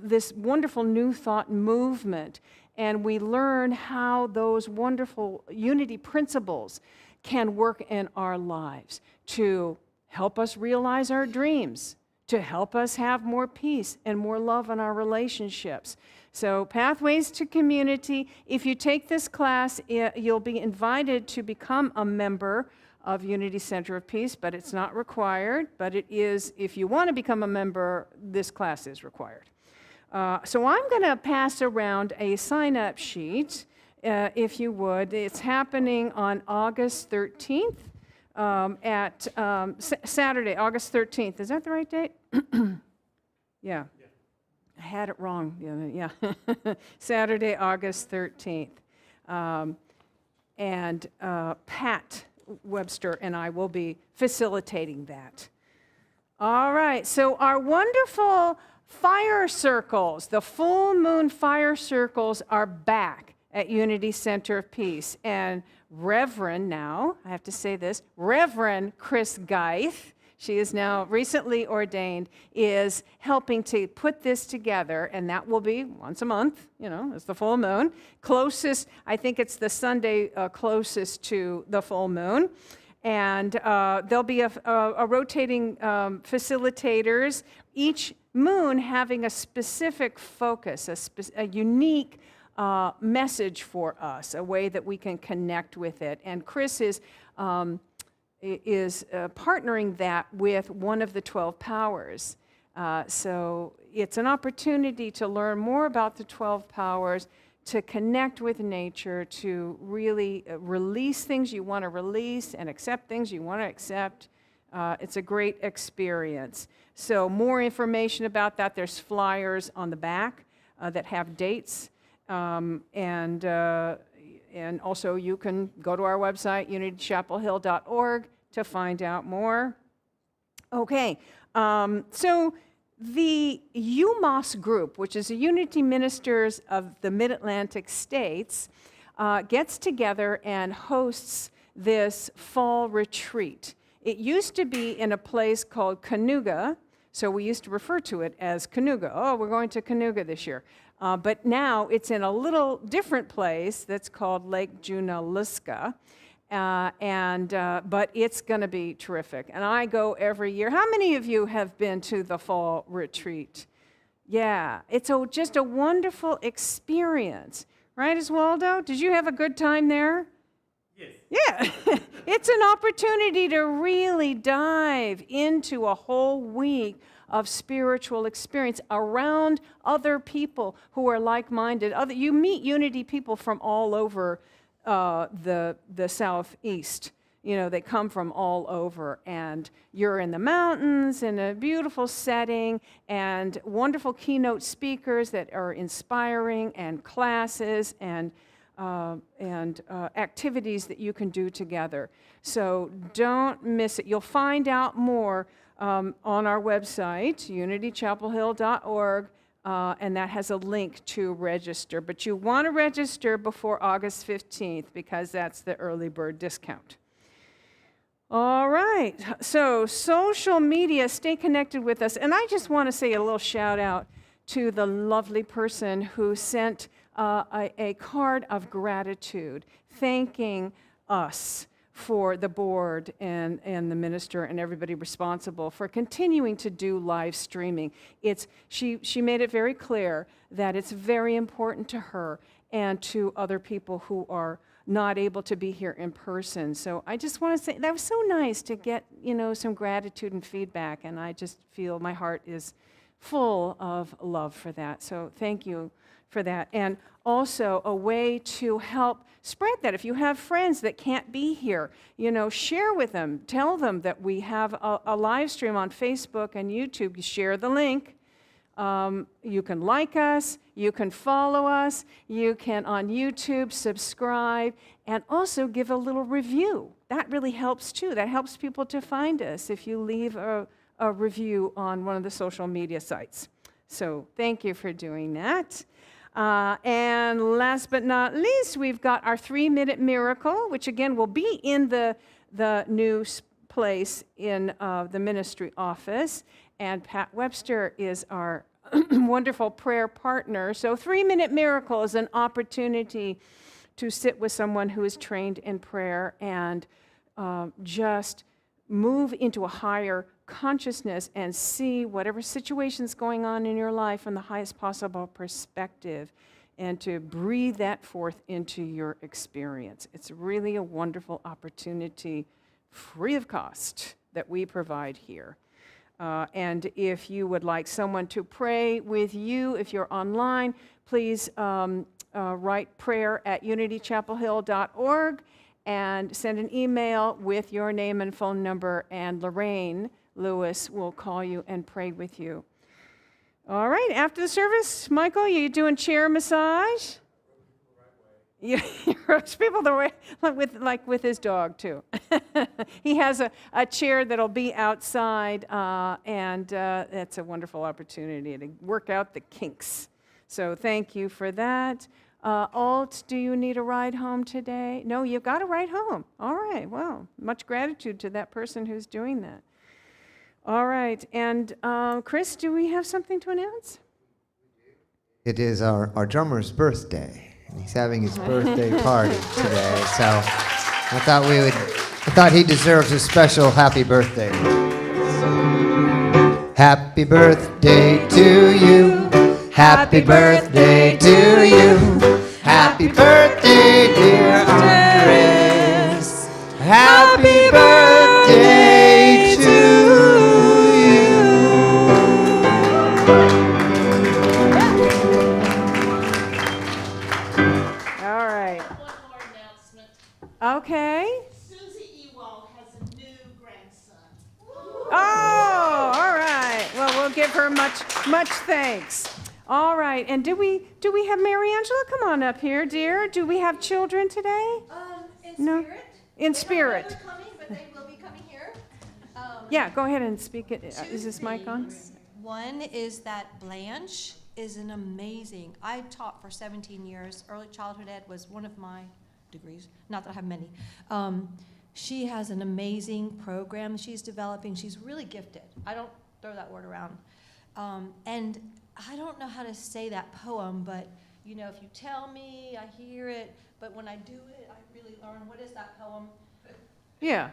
this wonderful New Thought movement, and we learn how those wonderful unity principles can work in our lives to help us realize our dreams, to help us have more peace and more love in our relationships. So, Pathways to Community, if you take this class, you'll be invited to become a member of Unity Center of Peace, but it's not required, but it is, if you want to become a member, this class is required. So I'm going to pass around a sign-up sheet, if you would. It's happening on August 13th, at Saturday, August 13th. Is that the right date? Yeah. I had it wrong. Yeah. Saturday, August 13th. And Pat Webster and I will be facilitating that. All right, so our wonderful fire circles, the full moon fire circles, are back at Unity Center of Peace. And Reverend, now, I have to say this, Reverend Chris Geith, she is now recently ordained, is helping to put this together, and that will be once a month, it's the full moon. Closest, I think it's the Sunday closest to the full moon. And there'll be a rotating facilitators, each moon having a specific focus, a unique message for us, a way that we can connect with it. And Chris is partnering that with one of the 12 powers. So it's an opportunity to learn more about the 12 powers, to connect with nature, to really release things you want to release and accept things you want to accept. It's a great experience. So more information about that, there's flyers on the back that have dates. And also you can go to our website, unitychapelhill.org, to find out more. Okay, so the UMOS group, which is the Unity Ministers of the Mid-Atlantic States, gets together and hosts this fall retreat. It used to be in a place called Cayuga, So we used to refer to it as Canuga. Oh, we're going to Canuga this year. But now it's in a little different place that's called Lake Junaluska. But it's going to be terrific. And I go every year. How many of you have been to the fall retreat? Yeah, it's just a wonderful experience. Right, Oswaldo? Did you have a good time there? Yes. Yeah, it's an opportunity to really dive into a whole week of spiritual experience around other people who are like-minded. You meet Unity people from all over the Southeast. You know, they come from all over, and you're in the mountains in a beautiful setting, and wonderful keynote speakers that are inspiring, and classes, and activities that you can do together. So don't miss it. You'll find out more on our website, unitychapelhill.org, and that has a link to register. But you want to register before August 15th because that's the early bird discount. All right, so social media, stay connected with us. And I just want to say a little shout out to the lovely person who sent a card of gratitude, thanking us for the board and the minister and everybody responsible for continuing to do live streaming. She made it very clear that it's very important to her and to other people who are not able to be here in person. So I just want to say that was so nice to get, some gratitude and feedback, and I just feel my heart is full of love for that. So thank you for that. And also a way to help spread that. If you have friends that can't be here, share with them. Tell them that we have a live stream on Facebook and YouTube. You share the link. You can like us, you can follow us, you can on YouTube subscribe, and also give a little review. That really helps too. That helps people to find us if you leave a review on one of the social media sites. So thank you for doing that. And last but not least, we've got our 3-minute miracle, which again will be in the new place in the ministry office. And Pat Webster is our wonderful prayer partner. So 3-minute miracle is an opportunity to sit with someone who is trained in prayer and just move into a higher consciousness and see whatever situation's going on in your life from the highest possible perspective and to breathe that forth into your experience. It's really a wonderful opportunity, free of cost, that we provide here. And if you would like someone to pray with you, if you're online, please write prayer@unitychapelhill.org and send an email with your name and phone number, and Lorraine Lewis will call you and pray with you. All right, after the service, Michael, you doing chair massage? You rubs people the way, with his dog, too. He has a chair that'll be outside, and that's a wonderful opportunity to work out the kinks. So thank you for that. Alt, do you need a ride home today? No, you've got a ride home. All right, well, much gratitude to that person who's doing that. All right, and Chris, do we have something to announce? It is our drummer's birthday. He's having his birthday party today, so I thought he deserves a special happy birthday. Happy birthday to you. Happy birthday to you. Happy birthday, dear Andres. Happy birthday to you. All right. One more announcement. Okay. Susie Ewald has a new grandson. Oh, all right. Well, we'll give her much thanks. All right. And do we have Mary Angela? Come on up here, dear. Do we have children today? In No. spirit. In They spirit. are coming, but they will be coming here. Yeah, go ahead and speak it. Two Is this mic on? things. One is that Blanche is an amazing, I taught for 17 years. Early childhood ed was one of my degrees, not that I have many. She has an amazing program she's developing. She's really gifted. I don't throw that word around. And I don't know how to say that poem, but you know, if you tell me, I hear it, but when I do it, I really learn. What is that poem? Yeah.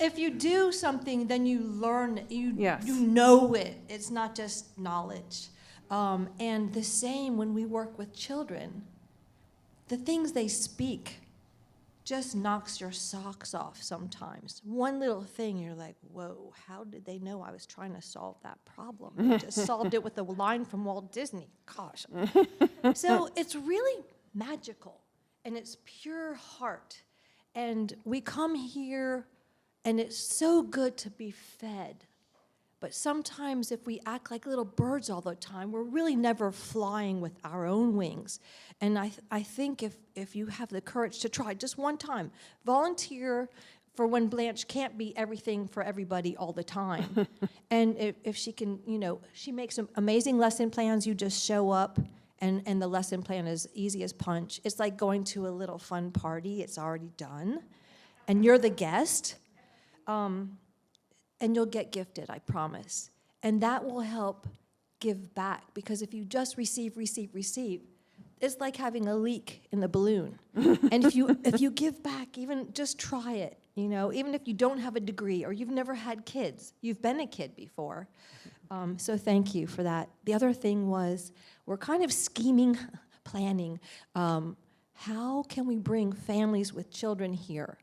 If you do something, then you learn. Yes. You know it. It's not just knowledge. And the same when we work with children. The things they speak just knocks your socks off sometimes. One little thing, you're like, whoa, how did they know I was trying to solve that problem? They just solved it with a line from Walt Disney. Gosh. So it's really magical, and it's pure heart. And we come here, and it's so good to be fed. But sometimes if we act like little birds all the time, we're really never flying with our own wings. And I think if you have the courage to try just one time, volunteer for when Blanche can't be everything for everybody all the time. And if she can, you know, she makes some amazing lesson plans. You just show up, and the lesson plan is easy as punch. It's like going to a little fun party. It's already done. And you're the guest. And you'll get gifted, I promise. And that will help give back, because if you just receive, it's like having a leak in the balloon. And if you give back, even just try it, you know, even if you don't have a degree or you've never had kids, you've been a kid before. So thank you for that. The other thing was, we're kind of planning, how can we bring families with children here?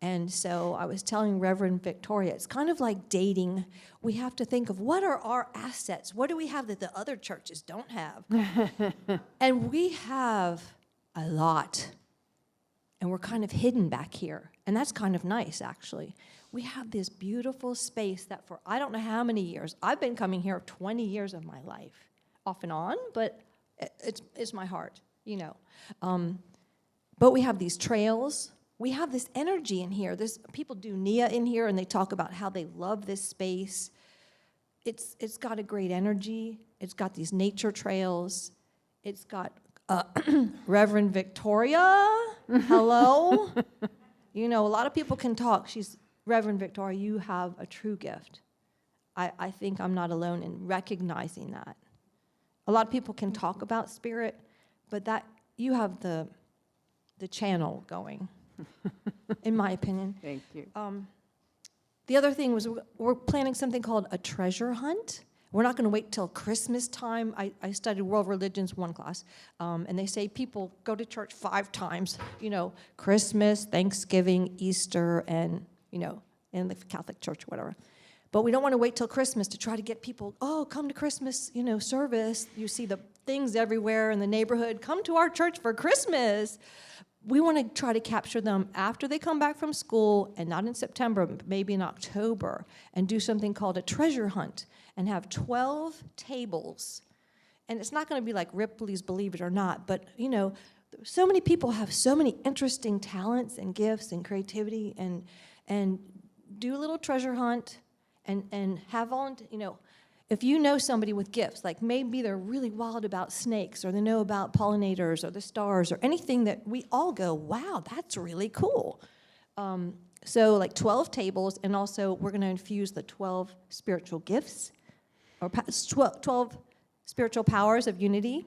And so I was telling Reverend Victoria, it's kind of like dating. We have to think of, what are our assets? What do we have that the other churches don't have? And we have a lot. And we're kind of hidden back here. And that's kind of nice, actually. We have this beautiful space that for I don't know how many years, I've been coming here 20 years of my life, off and on, but it's my heart, you know. But we have these trails. We have this energy in here. People do Nia in here, and they talk about how they love this space. It's got a great energy. It's got these nature trails. It's got Reverend Victoria. Hello. You know, a lot of people can talk. She's Reverend Victoria. You have a true gift. I think I'm not alone in recognizing that. A lot of people can talk about spirit, but that you have the channel going. In my opinion. Thank you. The other thing was, we're planning something called a treasure hunt. We're not going to wait till Christmas time. I studied world religions 1 class, and they say people go to church 5 times, you know, Christmas, Thanksgiving, Easter, and, you know, in the Catholic Church, whatever. But we don't want to wait till Christmas to try to get people, oh, come to Christmas, you know, service. You see the things everywhere in the neighborhood. Come to our church for Christmas. We want to try to capture them after they come back from school, and not in September, but maybe in October, and do something called a treasure hunt, and have 12 tables. And it's not going to be like Ripley's Believe It or Not, but, you know, so many people have so many interesting talents and gifts and creativity, and do a little treasure hunt, and have volunteer, you know, if you know somebody with gifts, like maybe they're really wild about snakes, or they know about pollinators or the stars, or anything that we all go, wow, that's really cool. So like 12 tables, and also we're going to infuse the 12 spiritual gifts, or 12 spiritual powers of unity,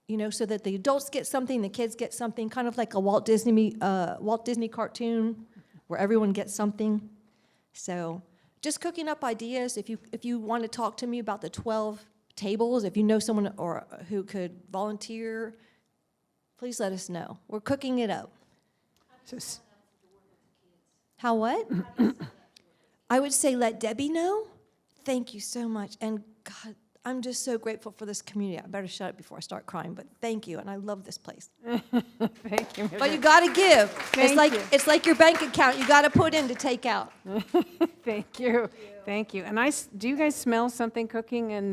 you know, so that the adults get something, the kids get something, kind of like a Walt Disney cartoon where everyone gets something. So just cooking up ideas. If you want to talk to me about the 12 tables, if you know someone or who could volunteer, please let us know. We're cooking it up. How what? I would say let Debbie know. Thank you so much. And God, I'm just so grateful for this community. I better shut up before I start crying, but thank you, and I love this place. Thank you. But you got to give. Thank you. It's like your bank account. You got to put in to take out. Thank you. Thank you. And do you guys smell something cooking in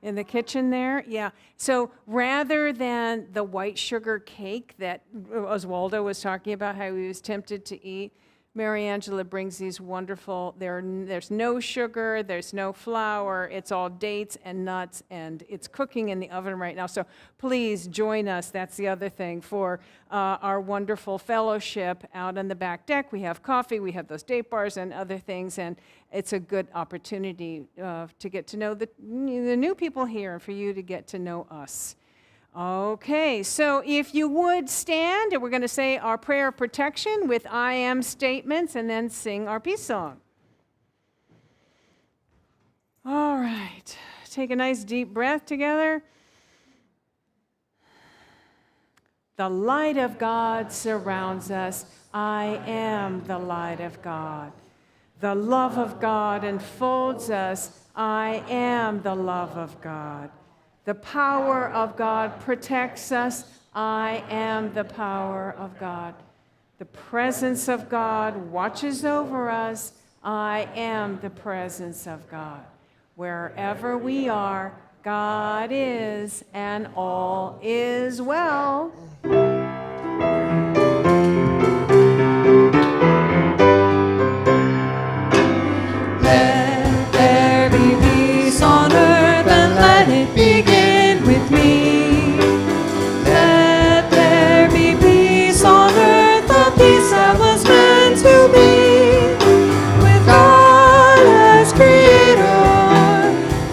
the kitchen there? Yeah. So rather than the white sugar cake that Oswaldo was talking about, how he was tempted to eat, Mary Angela brings these wonderful, there's no sugar, there's no flour, it's all dates and nuts, and it's cooking in the oven right now. So please join us, that's the other thing, for our wonderful fellowship out on the back deck. We have coffee, we have those date bars and other things, and it's a good opportunity to get to know the new people here and for you to get to know us. Okay, so if you would stand, and we're going to say our prayer of protection with I am statements and then sing our peace song. All right, take a nice deep breath together. The light of God surrounds us. I am the light of God. The love of God enfolds us. I am the love of God. The power of God protects us. I am the power of God. The presence of God watches over us. I am the presence of God. Wherever we are, God is, and all is well. Let there be peace on earth and let it begin with me. Let there be peace on earth, the peace that was meant to be. With God as creator,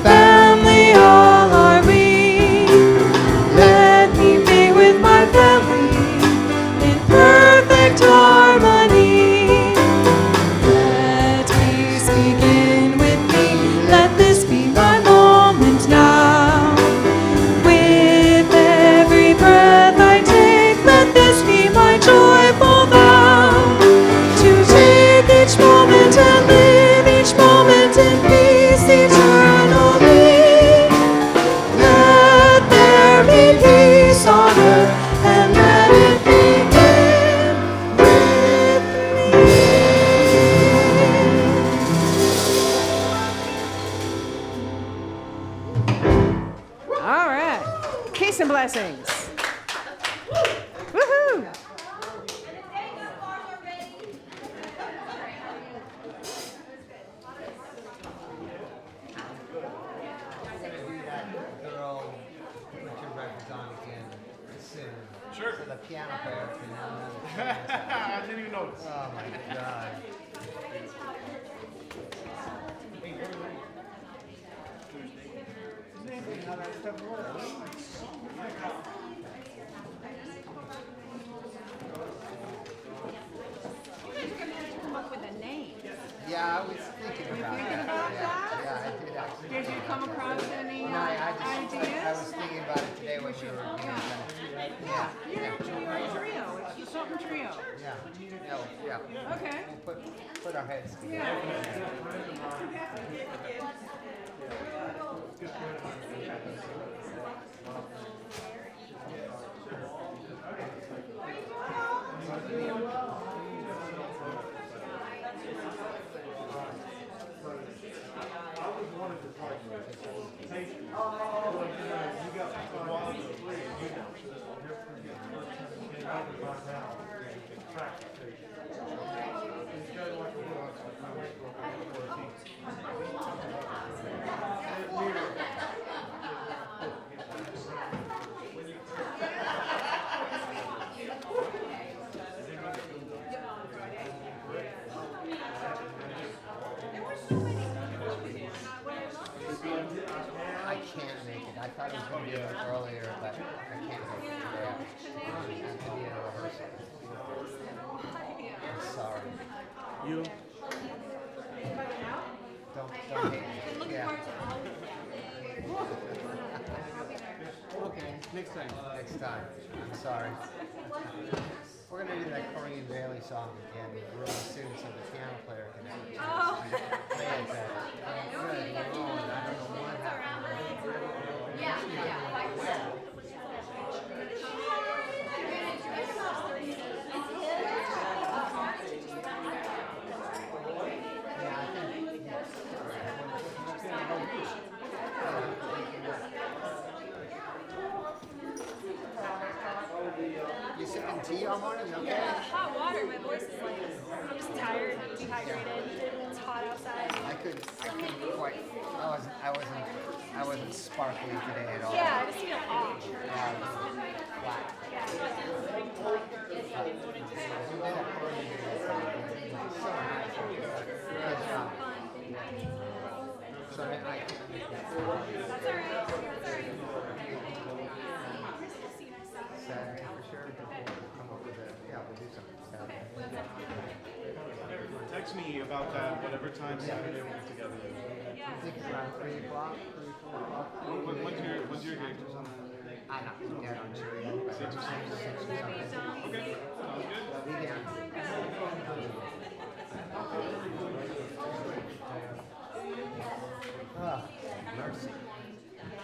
family all are we. Let me be with my family in perfect harmony. Let peace begin with me. Let this be my moment now. With every breath I take, let this be my joyful vow. To take each moment and live each moment in peace eternally. Let there be peace on earth and let it begin with me. All right, peace and blessings. Woohoo! Girl, put your records on again soon. Sure. So the piano player can I didn't even notice. Oh my God. Yeah, I was thinking about that. Yeah, I did actually. Did you come across any No, I ideas? was thinking about it today when we were Yeah. You're a trio. It's the Sultan Trio. Yeah. No, yeah. Okay. We'll put our heads together. I can't make it. I thought it was going to be a little earlier, but I can't make it. Yeah. I have to be in a rehearsal. I'm sorry. You? Don't hate me. Yeah. Okay, next time. Next time. I'm sorry. We're going to do that Corinne Bailey song again really soon so the piano player can actually play it better. Good. Oh, I don't know what happened. You sit in some tea all morning? You okay? Yeah, hot water. My voice is like, I'm just tired, dehydrated. It's hot outside. I couldn't quite. I wasn't sparkly today at all. Yeah, I just feel off. Yeah, I was flat. So I That's all right. Saturday for sure. Come up with we'll do something Saturday. Text me about that, whatever time Saturday we'll get together. I think it's around 3 o'clock, 3, 4 o'clock. When's your gig? I'm not dead on sure yet. 6 or 7? 6 or something. Okay, sounds good. Be down.